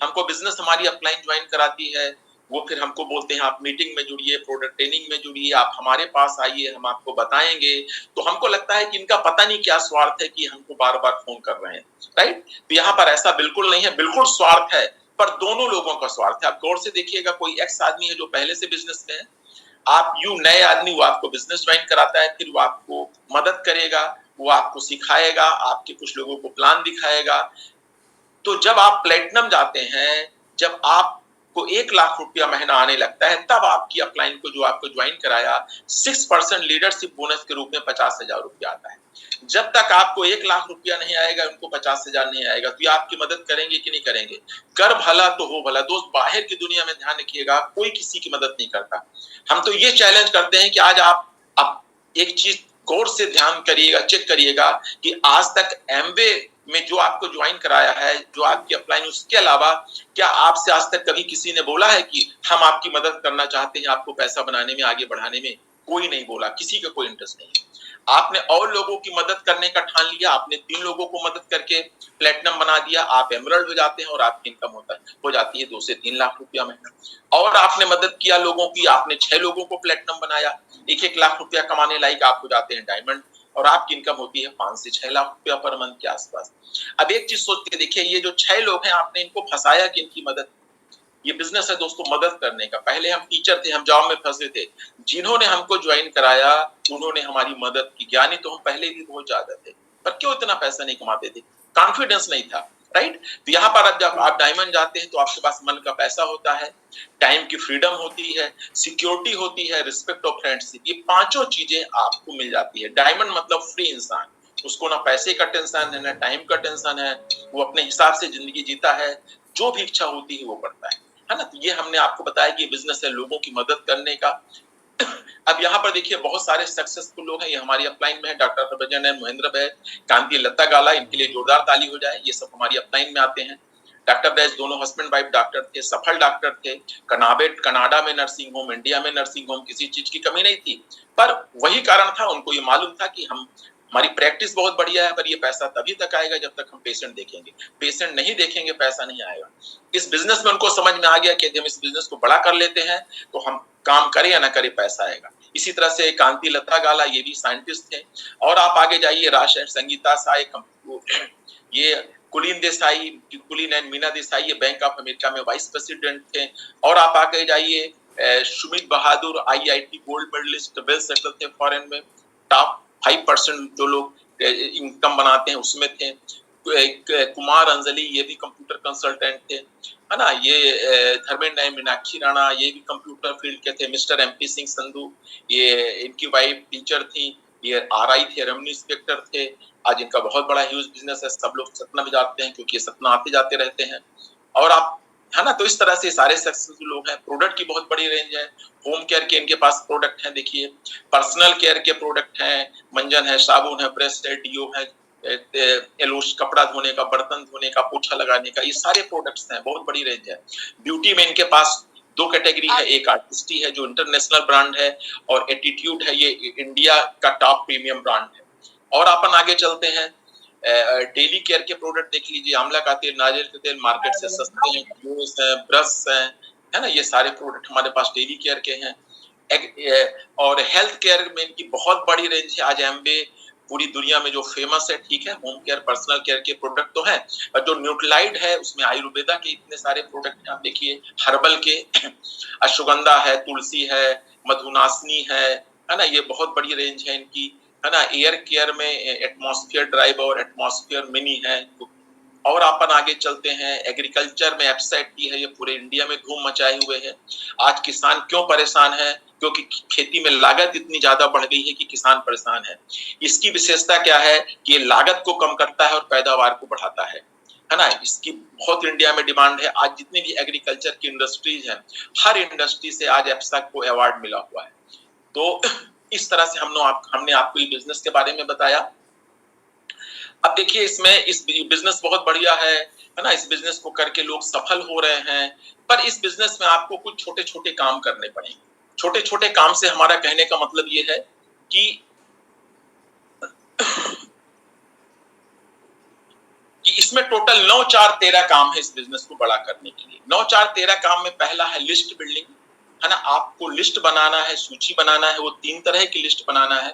हमको बिजनेस हमारी अपलाइन ज्वाइन कराती है, वो फिर हमको बोलते हैं आप मीटिंग में जुड़िए, प्रोडक्ट ट्रेनिंग में जुड़िए, आप हमारे पास आइए, हम आपको बताएंगे। तो हमको लगता है कि इनका पता नहीं क्या स्वार्थ है कि हमको बार बार फोन कर रहे हैं, राइट? तो यहाँ पर ऐसा बिल्कुल नहीं है, बिल्कुल स्वार्थ है, पर दोनों लोगों का स्वार्थ है। आप गौर से देखिएगा, कोई एक्स आदमी है जो पहले से बिजनेस में है, आप यू नए आदमी, वो आपको बिजनेस ज्वाइन कराता है, फिर वो आपको मदद करेगा, वो आपको सिखाएगा, आपके कुछ लोगों को प्लान दिखाएगा। तो जब आप प्लेटिनम जाते हैं, जब आपको 1 लाख रुपया महीना आने लगता है, तब आपकी अपलाइन को जो आपको ज्वाइन कराया 6% लीडरशिप बोनस के रूप में 50,000 रुपया आता है। जब तक आपको 1 लाख रुपया नहीं आएगा, उनको 50,000 नहीं आएगा, तो ये आपकी मदद करेंगे कि नहीं करेंगे? कर भला तो हो भला। दोस्त, बाहर की दुनिया में ध्यान रखिएगा, कोई किसी की मदद नहीं करता। हम तो ये चैलेंज करते हैं कि आज आप एक चीज गौर से ध्यान करिएगा, चेक करिएगा कि आज तक एमवे में जो आपको ज्वाइन कराया है, जो आपकी अपलाइन, उसके अलावा क्या आपसे आज तक कभी किसी ने बोला है कि हम आपकी मदद करना चाहते हैं, आपको पैसा बनाने में, आगे बढ़ाने में? कोई नहीं बोला, किसी का कोई इंटरेस्ट नहीं है। आपने और लोगों की मदद करने का ठान लिया, आपने 3 लोगों को मदद करके प्लेटिनम बना दिया, आप एमरल्ड हो जाते हैं और आपकी इनकम हो जाती है 2 से 3 लाख रुपया महीना। और आपने मदद किया लोगों की, आपने 6 लोगों को प्लेटिनम बनाया, 1-1 लाख रुपया कमाने लायक आप हो जाते हैं डायमंड, और आपकी इनकम होती है 5 से 6 लाख रुपया पर मंथ के आसपास। अब एक चीज सोच के देखिए, ये जो 6 लोग हैं, आपने इनको फंसाया कि इनकी मदद। ये बिजनेस है दोस्तों मदद करने का। पहले हम टीचर थे, हम जॉब में फंसे थे, जिन्होंने हमको ज्वाइन कराया उन्होंने हमारी मदद की। ज्ञानी तो हम पहले भी बहुत ज्यादा थे, पर क्यों इतना पैसा नहीं कमाते थे? कॉन्फिडेंस नहीं था। राइट। तो यहाँ पर अब जब आप डायमंड जाते हैं तो आपके पास मन का पैसा होता है, टाइम की फ्रीडम होती है, सिक्योरिटी होती है, रिस्पेक्ट ऑफ फ्रेंडशिप, ये पांचों चीजें आपको मिल जाती है। डायमंड मतलब फ्री इंसान, उसको ना पैसे का टेंशन है ना टाइम का टेंशन है, वो अपने हिसाब से जिंदगी जीता है, जो भी इच्छा होती है वो करता है ना। तो ये हमने आपको बताया कि बिजनेस है लोगों की मदद करने का। अब यहाँ पर देखिए बहुत सारे सक्सेसफुल लोग हैं, ये हमारी अपलाइन में है, डॉक्टर हरभजन है, महेंद्र भैया, कांति, लता गाला, इनके लिए जोरदार ताली हो जाए, ये सब हमारी अपलाइन में आते हैं। डॉक्टर बैज दोनों हस्बैंड वाइफ डॉक्टर थे, सफल डॉक्टर थे, कनाडा में नर्सिंग होम, इंडिया में नर्सिंग होम, किसी चीज की कमी नहीं थी। पर वही कारण था, उनको ये मालूम था कि हमारी प्रैक्टिस बहुत बढ़िया है, पर ये पैसा तभी तक आएगा जब तक हम पेशेंट देखेंगे, पेशेंट नहीं देखेंगे पैसा नहीं आएगा। इस बिजनेस में उनको समझ में आ गया कि यदि हम इस बिजनेस को बड़ा कर लेते हैं तो हम काम करें या ना करें पैसा आएगा। इसी तरह से कांति, लता गाला, ये भी साइंटिस्ट थे। और आप आगे जाइए, राज संगीता साय, ये कुलीन देसाई, कुलीन एंड मीना देसाई, ये बैंक ऑफ अमेरिका में वाइस प्रेसिडेंट थे। और आप आगे जाइए, Sumit Bahadur, IIT gold medalist, well settle थे फॉरेन में, टॉप 5% जो लोग इनकम बनाते हैं उसमें थे। कुमार अंजलि, ये भी कंप्यूटर कंसल्टेंट थे, है ना। ये धर्मेंद्र मीनाक्षी राणा, ये भी कंप्यूटर फील्ड के थे। मिस्टर एमपी सिंह संधू, ये इनकी वाइफ टीचर थी। ये आरआई थे, रेवेन्यू इंस्पेक्टर थे। आज इनका बहुत बड़ा ह्यूज बिजनेस है, सब लोग सतना में जाते हैं क्योंकि ये सतना आते जाते रहते हैं। और आप, है ना, तो इस तरह से सारे सक्सेसफुल लोग हैं। प्रोडक्ट की बहुत बड़ी रेंज है, होम केयर के इनके पास प्रोडक्ट हैं, देखिए पर्सनल केयर के प्रोडक्ट हैं, मंजन है, साबुन है, ब्रश है, डीओ है, एलोश, कपड़ा धोने का, बर्तन धोने का, पोछा लगाने का, ये सारे प्रोडक्ट्स हैं, बहुत बड़ी रेंज है। ब्यूटी में इनके पास दो कैटेगरी है, एक आर्टिस्टी है जो इंटरनेशनल ब्रांड है, और एटीट्यूड है, ये इंडिया का टॉप प्रीमियम ब्रांड है। और अपन आगे चलते हैं, डेली केयर के प्रोडक्ट देख लीजिए, आंवला का तेल, नारियल का तेल मार्केट से सस्ते हैं, जूस है, ब्रश है ना, ये सारे प्रोडक्ट हमारे पास डेली केयर के हैं। और हेल्थ केयर में इनकी बहुत बड़ी रेंज है। आज एम्बे पूरी दुनिया में जो फेमस है, ठीक है, होम केयर पर्सनल केयर के प्रोडक्ट तो हैं, और जो न्यूट्रालाइड है उसमें आयुर्वेदा के इतने सारे प्रोडक्ट हैं। आप देखिए हर्बल के अश्वगंधा है, तुलसी है, मधुनाशनी है ना, ये बहुत बड़ी रेंज है इनकी, है ना। एयर केयर में एटमॉस्फेयर ड्राइव और एटमॉस्फेयर मिनी है। और अपन आगे चलते हैं, एग्रीकल्चर में एप्साइट की है, ये पूरे इंडिया में धूम मचाए हुए है। आज किसान क्यों परेशान है? क्योंकि खेती में लागत इतनी ज्यादा बढ़ गई है कि किसान परेशान है। इसकी विशेषता क्या है कि ये लागत को कम करता है और पैदावार को बढ़ाता है ना। इसकी बहुत इंडिया में डिमांड है। आज जितनी भी एग्रीकल्चर की इंडस्ट्रीज हैं, हर इंडस्ट्री से आज एप्सा को अवार्ड मिला हुआ है। तो इस तरह से हमने आपको ये बिजनेस के बारे में बताया। अब देखिए इसमें इस बिजनेस बहुत बढ़िया है ना, इस बिजनेस को करके लोग सफल हो रहे हैं। पर इस बिजनेस में आपको कुछ छोटे छोटे काम करने पड़ेंगे। छोटे छोटे काम से हमारा कहने का मतलब ये है कि इसमें टोटल 9 4 13 काम है इस बिजनेस को बड़ा करने के लिए। 9 4 13 काम में पहला है लिस्ट बिल्डिंग, है ना। आपको लिस्ट बनाना है, सूची बनाना है, वो 3 तरह की लिस्ट बनाना है।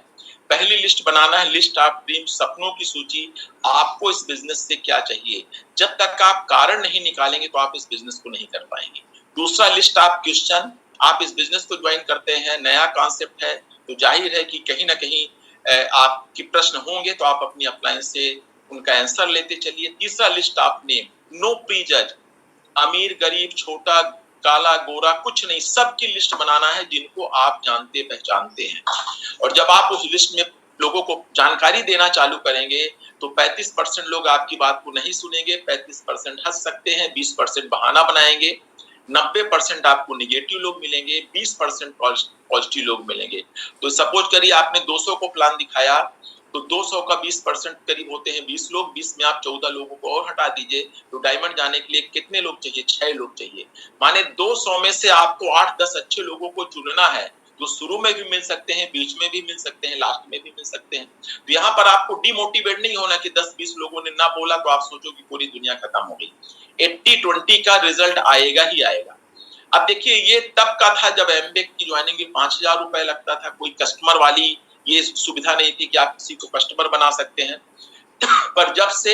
पहली लिस्ट बनाना है लिस्ट ऑफ ड्रीम, सपनों की सूची। आपको इस बिजनेस से क्या चाहिए? जब तक आप कारण नहीं निकालेंगे तो आप इस बिजनेस को नहीं कर पाएंगे। दूसरा लिस्ट ऑफ क्वेश्चन, आप इस बिजनेस को ज्वाइन करते हैं, नया कॉन्सेप्ट है तो जाहिर है कि कहीं ना कहीं आपके प्रश्न होंगे, तो आप अपनी अपलाइन से उनका आंसर लेते चलिए। तीसरा लिस्ट ऑफ नेम, नो प्रीजज, अमीर गरीब छोटा काला गोरा कुछ नहीं, सबकी लिस्ट बनाना है जिनको आप जानते पहचानते हैं। और जब आप उस लिस्ट में लोगों को जानकारी देना चालू करेंगे तो 35% लोग आपकी बात को नहीं सुनेंगे, 35% हंस सकते हैं, 20% बहाना बनाएंगे, 90% आपको निगेटिव लोग मिलेंगे, 20% पॉजिटिव लोग मिलेंगे। तो सपोज करिए आपने 200 को प्लान दिखाया, तो 200 का 20% करीब होते हैं 20 लोग, 20 में आप 14 लोगों को और हटा दीजिए, तो डायमंड जाने के लिए कितने लोग चाहिए? 6 लोग चाहिए। माने 200 में से आपको 8-10 अच्छे लोगों को चुनना है, जो शुरू में भी मिल सकते हैं, बीच में भी मिल सकते हैं, लास्ट में भी मिल सकते हैं। तो यहाँ पर आपको डिमोटिवेट नहीं होना कि 10-20 लोगों ने ना बोला तो आप सोचो कि पूरी दुनिया खत्म हो गई। 80-20 का रिजल्ट आएगा ही आएगा। अब देखिए ये तब का था जब एमबेक की ज्वाइनिंग में 5,000 रुपए लगता था, कोई कस्टमर वाली ये सुविधा नहीं थी कि आप किसी को कस्टमर बना सकते हैं। पर जब से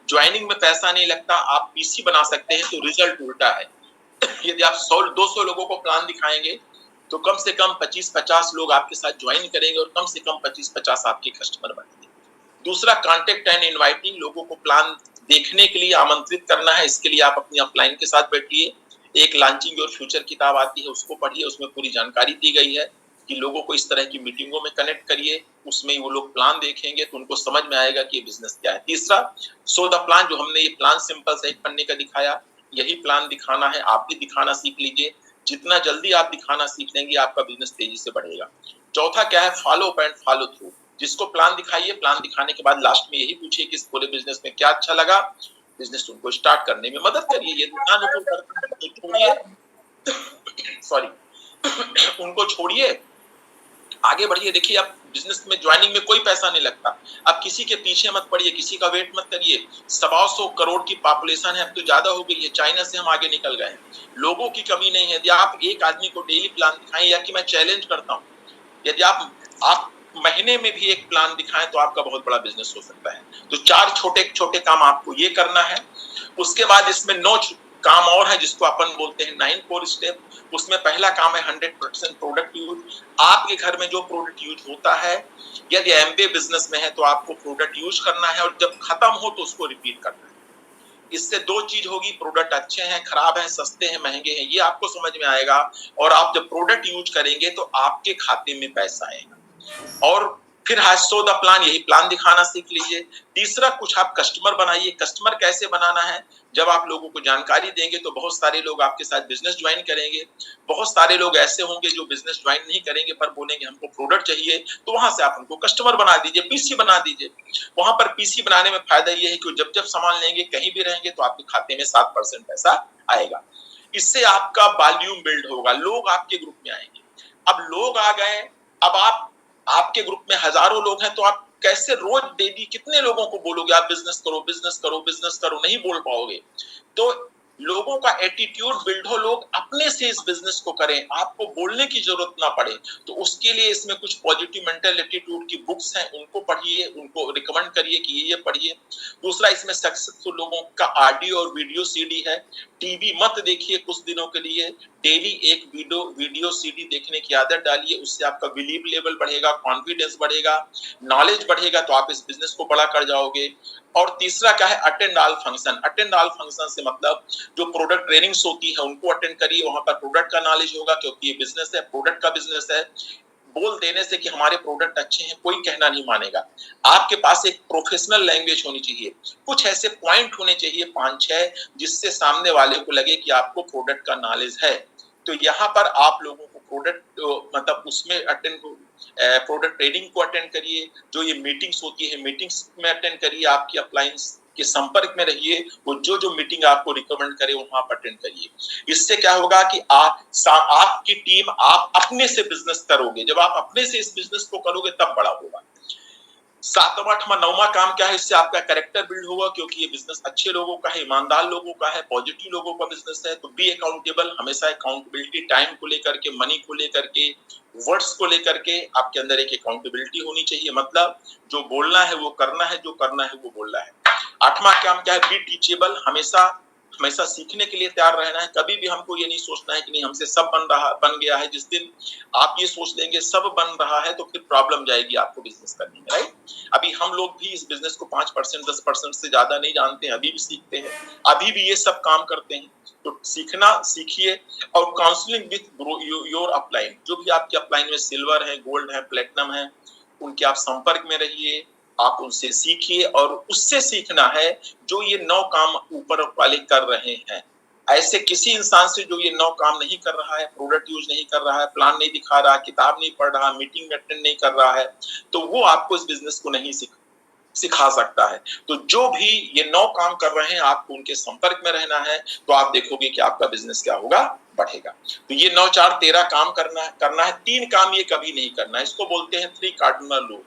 ज्वाइनिंग में पैसा नहीं लगता, आप पीसी बना सकते हैं, तो रिजल्ट उल्टा है। यदि आप 100-200 लोगों को प्लान दिखाएंगे तो कम से कम 25-50 लोग आपके साथ ज्वाइन करेंगे और कम से कम 25-50 आपके कस्टमर बनेंगे। दूसरा, कॉन्टेक्ट एंड इनवाइटिंग, लोगों को प्लान देखने के लिए आमंत्रित करना है। इसके लिए आप अपनी अपलाइन के साथ बैठिए, एक लॉन्चिंग योर फ्यूचर किताब आती है उसको पढ़िए, उसमें पूरी जानकारी दी गई है कि लोगों को इस तरह की मीटिंगों में कनेक्ट करिए, उसमें वो लोग प्लान देखेंगे तो उनको समझ में आएगा कि ये बिजनेस क्या है। तीसरा, सो द प्लान, जो हमने ये प्लान सिंपल सा एक पन्ने का दिखाया, यही प्लान दिखाना है, आप भी दिखाना सीख लीजिए। जितना जल्दी आप दिखाना सीख लेंगे आपका बिजनेस तेजी से बढ़ेगा। चौथा क्या है, follow up and follow through. जिसको प्लान दिखाइए, प्लान दिखाने के बाद लास्ट में यही पूछिए कि इस पूरे बिजनेस में क्या अच्छा लगा, बिजनेस उनको स्टार्ट करने में मदद करिए। ये ध्यान तो छोड़िए सॉरी उनको छोड़िए, आगे बढ़िए। देखिए, आप बिजनेस में ज्वाइनिंग में कोई पैसा नहीं लगता, आप किसी के पीछे मत पड़िए, किसी का वेट मत करिए। 125 करोड़ की पॉपुलेशन है, अब तो ज्यादा हो गई है, चाइना से हम आगे निकल गए हैं, लोगों की कमी नहीं है। यदि आप एक आदमी को डेली प्लान दिखाएं, या कि मैं चैलेंज करता हूं, यदि आप महीने में भी एक प्लान दिखाएं तो आपका बहुत बड़ा बिजनेस हो सकता है। तो 4 छोटे छोटे काम आपको ये करना है। उसके बाद इसमें 9 काम और है जिसको अपन बोलते हैं 9 कोर स्टेप। उसमें पहला काम है 100% प्रोडक्ट यूज। आपके घर में जो प्रोडक्ट यूज होता है, यदि एमबीए बिजनेस में है तो आपको प्रोडक्ट यूज करना है, और जब खत्म हो तो उसको रिपीट करना है। इससे 2 चीज होगी, प्रोडक्ट अच्छे हैं, खराब हैं, सस्ते हैं, महंगे हैं, ये आपको समझ में आएगा। और आप जब प्रोडक्ट यूज करेंगे तो आपके खाते में पैसा आएगा। और फिर हैज सो द प्लान, यही प्लान दिखाना सीख लीजिए। तीसरा, कुछ आप कस्टमर बनाइए। कस्टमर कैसे बनाना है, जब आप लोगों को जानकारी देंगे तो बहुत सारे लोग आपके साथ बिजनेस ज्वाइन करेंगे। बहुत सारे लोग ऐसे होंगे जो बिजनेस ज्वाइन नहीं करेंगे पर बोलेंगे हमको प्रोडक्ट चाहिए, तो वहां से आप उनको कस्टमर बना दीजिए, पीसी बना दीजिए। वहां पर पीसी बनाने में फायदा ये है कि जब जब सामान लेंगे, कहीं भी रहेंगे, तो आपके खाते में 7% पैसा आएगा। इससे आपका वॉल्यूम बिल्ड होगा, लोग आपके ग्रुप में आएंगे। अब लोग आ गए, अब आपके ग्रुप में हजारों लोग हैं, तो आप कैसे रोज डेली कितने लोगों को बोलोगे आप बिजनेस करो, बिजनेस करो, बिजनेस करो, नहीं बोल पाओगे। तो लोगों का एटीट्यूड बिल्ड हो, लोग अपने से इस बिजनेस को करें, आपको बोलने की जरूरत ना पड़े। तो उसके लिए इसमें कुछ पॉजिटिव मेंटल एटीट्यूड की बुक्स हैं, उनको पढ़िए, उनको रिकमेंड करिए कि ये पढ़िए। दूसरा, इसमें सक्सेसफुल लोगों का ऑडियो और वीडियो सीडी है। टीवी मत देखिए कुछ दिनों के लिए, डेली एक वीडियो सीडी देखने की आदत डालिए, उससे आपका बिलीव लेवल बढ़ेगा, कॉन्फिडेंस बढ़ेगा, नॉलेज बढ़ेगा, तो आप इस बिजनेस को बड़ा कर जाओगे। और तीसरा क्या है, attend all function. Attend all function से मतलब जो प्रोडक्ट ट्रेनिंग्स होती है उनको अटेंड करिए, वहां पर प्रोडक्ट का नॉलेज होगा, क्योंकि ये बिजनेस है, प्रोडक्ट का बिजनेस है। बोल देने से कि हमारे प्रोडक्ट अच्छे हैं कोई कहना नहीं मानेगा। आपके पास एक प्रोफेशनल लैंग्वेज होनी चाहिए, कुछ ऐसे पॉइंट होने चाहिए 5-6, जिससे सामने वाले को लगे कि आपको प्रोडक्ट का नॉलेज है। तो यहाँ पर आप लोगों को प्रोडक्ट मतलब उसमें अटेंड, प्रोडक्ट ट्रेनिंग को अटेंड करिए। जो ये मीटिंग्स होती है, मीटिंग्स में अटेंड करिए, आपकी अप्लायंस के संपर्क में रहिए, वो जो मीटिंग आपको रिकमेंड करे वहां पर अटेंड करिए। इससे क्या होगा कि आपकी टीम, आप अपने से बिजनेस करोगे। जब आप अपने से इस बिजनेस को करोगे तब बड़ा होगा। 7वां 8वां 9वां काम क्या है, इससे आपका कैरेक्टर बिल्ड होगा, क्योंकि ये बिजनेस अच्छे लोगों का है, ईमानदार लोगों का है, पॉजिटिव लोगों का बिजनेस है। तो बी अकाउंटेबल, हमेशा अकाउंटेबिलिटी, टाइम को लेकर के, मनी को लेकर के, वर्ड्स को लेकर के आपके अंदर एक अकाउंटेबिलिटी होनी चाहिए। मतलब जो बोलना है वो करना है, जो करना है वो बोलना है। 8वां काम क्या है, बी टीचेबल, हमेशा हमेशा सीखने के लिए तैयार रहना है। कभी भी हमको ये नहीं सोचना है कि नहीं हमसे सब बन गया है। जिस दिन आप ये सोच लेंगे सब बन रहा है, तो फिर प्रॉब्लम जाएगी आपको बिजनेस करने में, राइट। अभी हम लोग भी इस बिजनेस को 5% 10% से ज्यादा नहीं जानते हैं, अभी भी सीखते हैं, अभी भी ये सब काम करते हैं। तो सीखना सीखिए। और काउंसलिंग विथ योर अपलाइन, जो भी आपके अपलाइन में सिल्वर है, गोल्ड है, प्लेटिनम है, उनके आप संपर्क में रहिए, आप उनसे सीखिए। और उससे सीखना है जो ये 9 काम ऊपर वाले कर रहे हैं। ऐसे किसी इंसान से जो ये 9 काम नहीं कर रहा है, प्रोडक्ट यूज नहीं कर रहा है, प्लान नहीं दिखा रहा, किताब नहीं पढ़ रहा, मीटिंग में अटेंड नहीं कर रहा है, तो वो आपको इस बिजनेस को नहीं सिखा सकता है। तो जो भी ये 9 काम कर रहे हैं, आपको उनके संपर्क में रहना है, तो आप देखोगे कि आपका बिजनेस क्या होगा, बढ़ेगा। तो ये 9 4 13 काम करना है। 3 काम ये कभी नहीं करना है, इसको बोलते हैं 3 cardinal rule.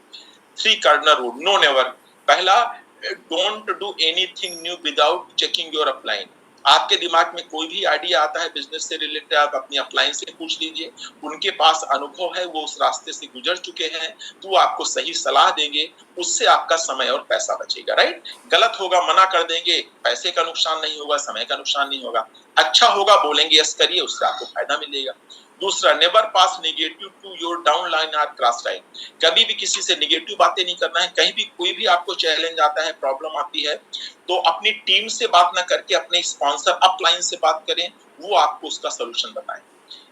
3 cardinal rule, no never. पहला, don't do anything new without checking your upline. आपके दिमाग में कोई भी आइडिया आता है बिजनेस से रिलेटेड, आप अपनी अपलाइन से पूछ लीजिए, उनके पास अनुभव है, वो उस रास्ते से गुजर चुके हैं, तो वो आपको सही सलाह देंगे। उससे आपका समय और पैसा बचेगा, राइट। गलत होगा मना कर देंगे, पैसे का नुकसान नहीं होगा, समय का नुकसान नहीं होगा। अच्छा होगा बोलेंगे यस करिए, उससे आपको फायदा मिलेगा। दूसरा, never pass negative to your down line और क्रॉस लाइन। कभी भी किसी से नेगेटिव बातें नहीं करना है। कहीं भी कोई भी आपको चैलेंज आता है, प्रॉब्लम आती है, तो अपनी टीम से बात ना करके अपने स्पॉन्सर अपलाइन से बात करें, वो आपको उसका सोल्यूशन बताएं।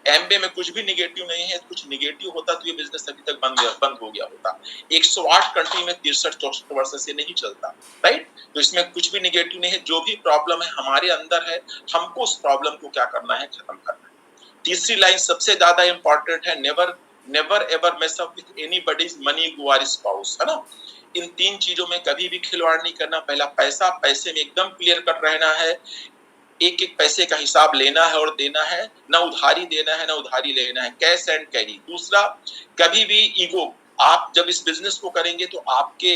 एमबीए में कुछ भी नेगेटिव नहीं है। कुछ नेगेटिव होता तो ये बिजनेस अभी तक बंद हो गया होता। 108 कंट्री में 63-64 वर्ष से नहीं चलता, राइट। तो इसमें कुछ भी नेगेटिव नहीं है। जो भी प्रॉब्लम है हमारे अंदर है, हमको उस प्रॉब्लम को क्या करना है, खत्म करना है। तीसरी लाइन सबसे ज्यादा इंपॉर्टेंट है, never ever mess up with anybody's money who are spouse, है ना। इन 3 चीजों में कभी भी खिलवाड़ नहीं करना। पहला, पैसे में एकदम क्लियर कट रहना है। एक एक पैसे का हिसाब लेना है और देना है, ना उधारी देना है ना उधारी लेना है, कैश एंड कैरी। दूसरा, कभी भी ईगो, आप जब इस बिजनेस को करेंगे तो आपके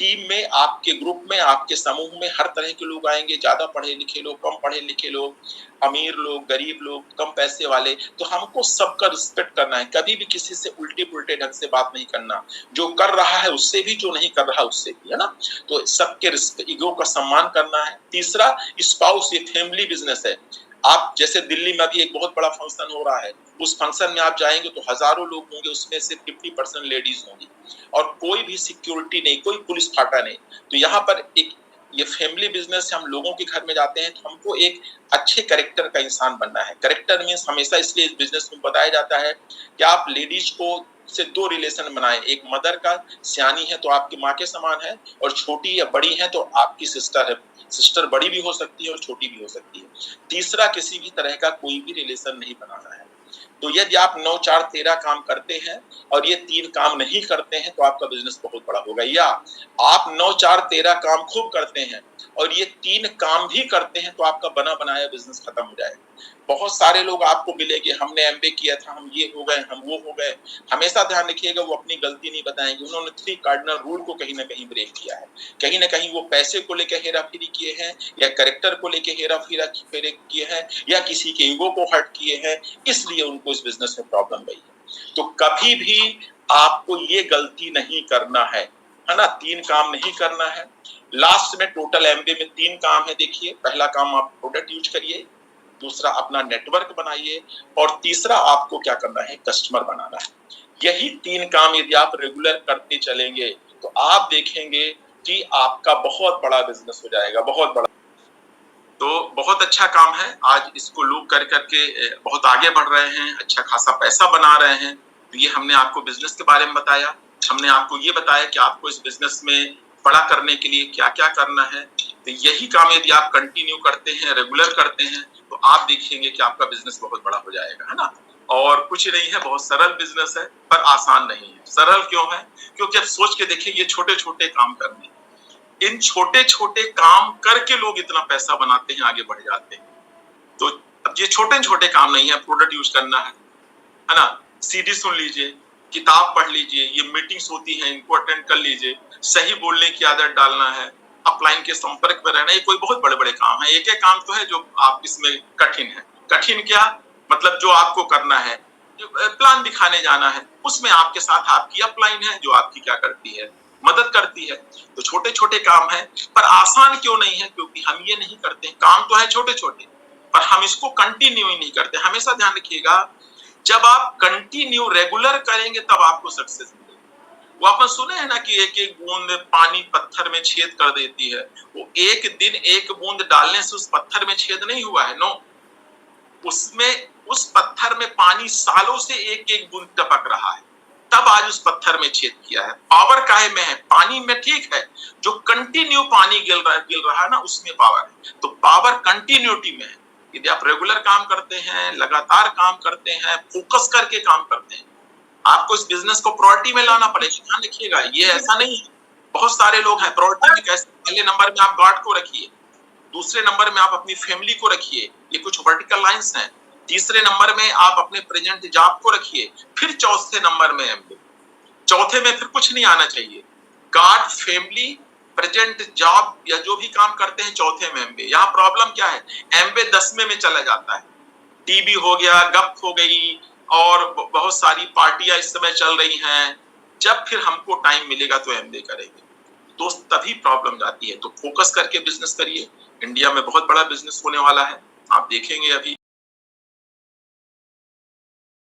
टीम में, आपके ग्रुप में, आपके समूह में हर तरह के लोग आएंगे, ज्यादा पढ़े लिखे लोग, कम पढ़े लिखे लोग, अमीर लोग, गरीब लोग, कम पैसे वाले। तो हमको सबका रिस्पेक्ट करना है। कभी भी किसी से उल्टे पुल्टे ढंग से बात नहीं करना, जो कर रहा है उससे भी, जो नहीं कर रहा उससे भी, है ना। तो सबके ईगो का सम्मान करना है। तीसरा, स्पाउस, ये फैमिली बिजनेस है। आप जैसे दिल्ली में अभी एक बहुत बड़ा फंक्शन हो रहा है, उस फंक्शन में आप जाएंगे तो हजारों लोग होंगे, उसमें से 50% लेडीज होंगी और कोई भी सिक्योरिटी नहीं, कोई पुलिस फाटा नहीं। तो यहाँ पर एक ये फैमिली बिजनेस है। हम लोगों के घर में जाते हैं तो हमको एक अच्छे कैरेक्टर का इंसान बनना है। कैरेक्टर मींस हमेशा इसलिए इस बिजनेस में बताया जाता है कि आप लेडीज को से 2 रिलेशन बनाएं। एक मदर का, सियानी है तो आपकी माँ के समान है, और छोटी या बड़ी है तो आपकी सिस्टर है। सिस्टर बड़ी भी हो सकती है और छोटी भी हो सकती है। तीसरा, किसी भी तरह का कोई भी रिलेशन नहीं बनाना है। तो यदि आप 9 4 13 काम करते हैं और ये 3 काम नहीं करते हैं तो आपका बिजनेस बहुत बड़ा होगा। या आप 9 4 13 काम खूब करते हैं और ये 3 काम भी करते हैं तो आपका बना बनाया बिजनेस खत्म हो जाएगा। बहुत सारे लोग आपको मिलेंगे, हमने एमबीए किया था, हम ये हो गए, हम वो हो गए। हमेशा ध्यान रखिएगा, वो अपनी गलती नहीं बताएंगे। उन्होंने 3 कार्डिनल रूल को कहीं ना कहीं ब्रेक किया है। कहीं ना कहीं वो पैसे को लेकर हेराफेरी किए हैं, या कैरेक्टर को लेकर हेराफेरी किए हैं, या किसी के ईगो को हर्ट किए हैं, इसलिए उनको इस बिजनेस में प्रॉब्लम गई है। तो कभी भी आपको ये गलती नहीं करना है ना। 3 काम नहीं करना है। लास्ट में टोटल एमबीए में 3 काम है। देखिए, पहला काम, आप प्रोडक्ट यूज करिए। दूसरा, अपना नेटवर्क बनाइए। और तीसरा, आपको क्या करना है, कस्टमर बनाना है। यही 3 काम यदि आप रेगुलर करते चलेंगे तो आप देखेंगे कि आपका बहुत बड़ा बिजनेस हो जाएगा, बहुत बड़ा। तो बहुत अच्छा काम है। आज इसको लोग कर करके बहुत आगे बढ़ रहे हैं, अच्छा खासा पैसा बना रहे हैं। तो ये हमने आपको बिजनेस के बारे में बताया। हमने आपको ये बताया कि आपको इस बिजनेस में बड़ा करने के लिए क्या क्या करना है। तो यही काम यदि आप कंटिन्यू करते हैं, रेगुलर करते हैं, तो आप देखेंगे कि आपका बिजनेस बहुत बड़ा हो जाएगा, है ना। और कुछ नहीं है, बहुत सरल बिजनेस है, पर आसान नहीं है। सरल क्यों है? क्योंकि आप सोच के देखिए, ये छोटे छोटे काम करने, इन छोटे छोटे काम करके लोग इतना पैसा बनाते हैं, आगे बढ़ जाते हैं। तो अब ये छोटे छोटे काम नहीं है, प्रोडक्ट यूज करना है ना। सीडी सुन लीजिए, किताब पढ़ लीजिए, ये मीटिंग्स होती हैं, इनको अटेंड कर लीजिए, सही बोलने की आदत डालना है, अपलाइन के संपर्क में रहना। ये कोई बहुत बड़े बड़े काम है। एक एक काम तो है जो आप इसमें कठिन है। कठिन क्या मतलब, जो आपको करना है, जो प्लान दिखाने जाना है, उसमें आपके साथ आपकी अपलाइन है जो आपकी क्या करती है, मदद करती है। तो छोटे छोटे काम है, पर आसान क्यों नहीं है? क्योंकि हम ये नहीं करते। काम तो है छोटे छोटे, पर हम इसको कंटिन्यू ही नहीं करते। हमेशा ध्यान रखिएगा, जब आप कंटिन्यू रेगुलर करेंगे तब आपको सक्सेस मिलेगी। वो अपन सुने हैं ना कि एक एक बूंद पानी पत्थर में छेद कर देती है। वो एक दिन एक बूंद डालने से उस पत्थर में छेद नहीं हुआ है, नो। उसमें, उस पत्थर में पानी सालों से एक एक बूंद टपक रहा है, तब आज उस पत्थर में छेद किया है। पावर काहे में है? पानी में, ठीक है। जो कंटिन्यू पानी गिर रहा है ना, उसमें पावर है। तो पावर कंटिन्यूटी में है। यदि आप रेगुलर काम करते हैं, लगातार काम करते हैं, फोकस करके काम करते हैं, आपको इस बिजनेस को प्रायोरिटी में लाना पड़ेगा। ध्यान रखिएगा, ये ऐसा नहीं है। बहुत सारे लोग हैं प्रायोरिटी में कैसे, पहले नंबर में आप गॉड को रखिए, दूसरे नंबर में आप अपनी फैमिली को रखिए, ये कुछ वर्टिकल लाइंस हैं। तीसरे नंबर में आप अपने प्रेजेंट जॉब को रखिए, फिर चौथे नंबर में एमबीए, चौथे में फिर कुछ नहीं आना चाहिए। गॉड, फैमिली, प्रेजेंट जॉब या जो भी काम करते हैं, चौथे में एमबीए। यहाँ प्रॉब्लम क्या है, एमबीए 10वें में चला जाता है। टीबी हो गया, गप हो गई, और बहुत सारी पार्टियां इस समय चल रही हैं। जब फिर हमको टाइम मिलेगा तो एमबीए करेंगे, तो तभी प्रॉब्लम जाती है। तो फोकस करके बिजनेस करिए। इंडिया में बहुत बड़ा बिजनेस होने वाला है, आप देखेंगे अभी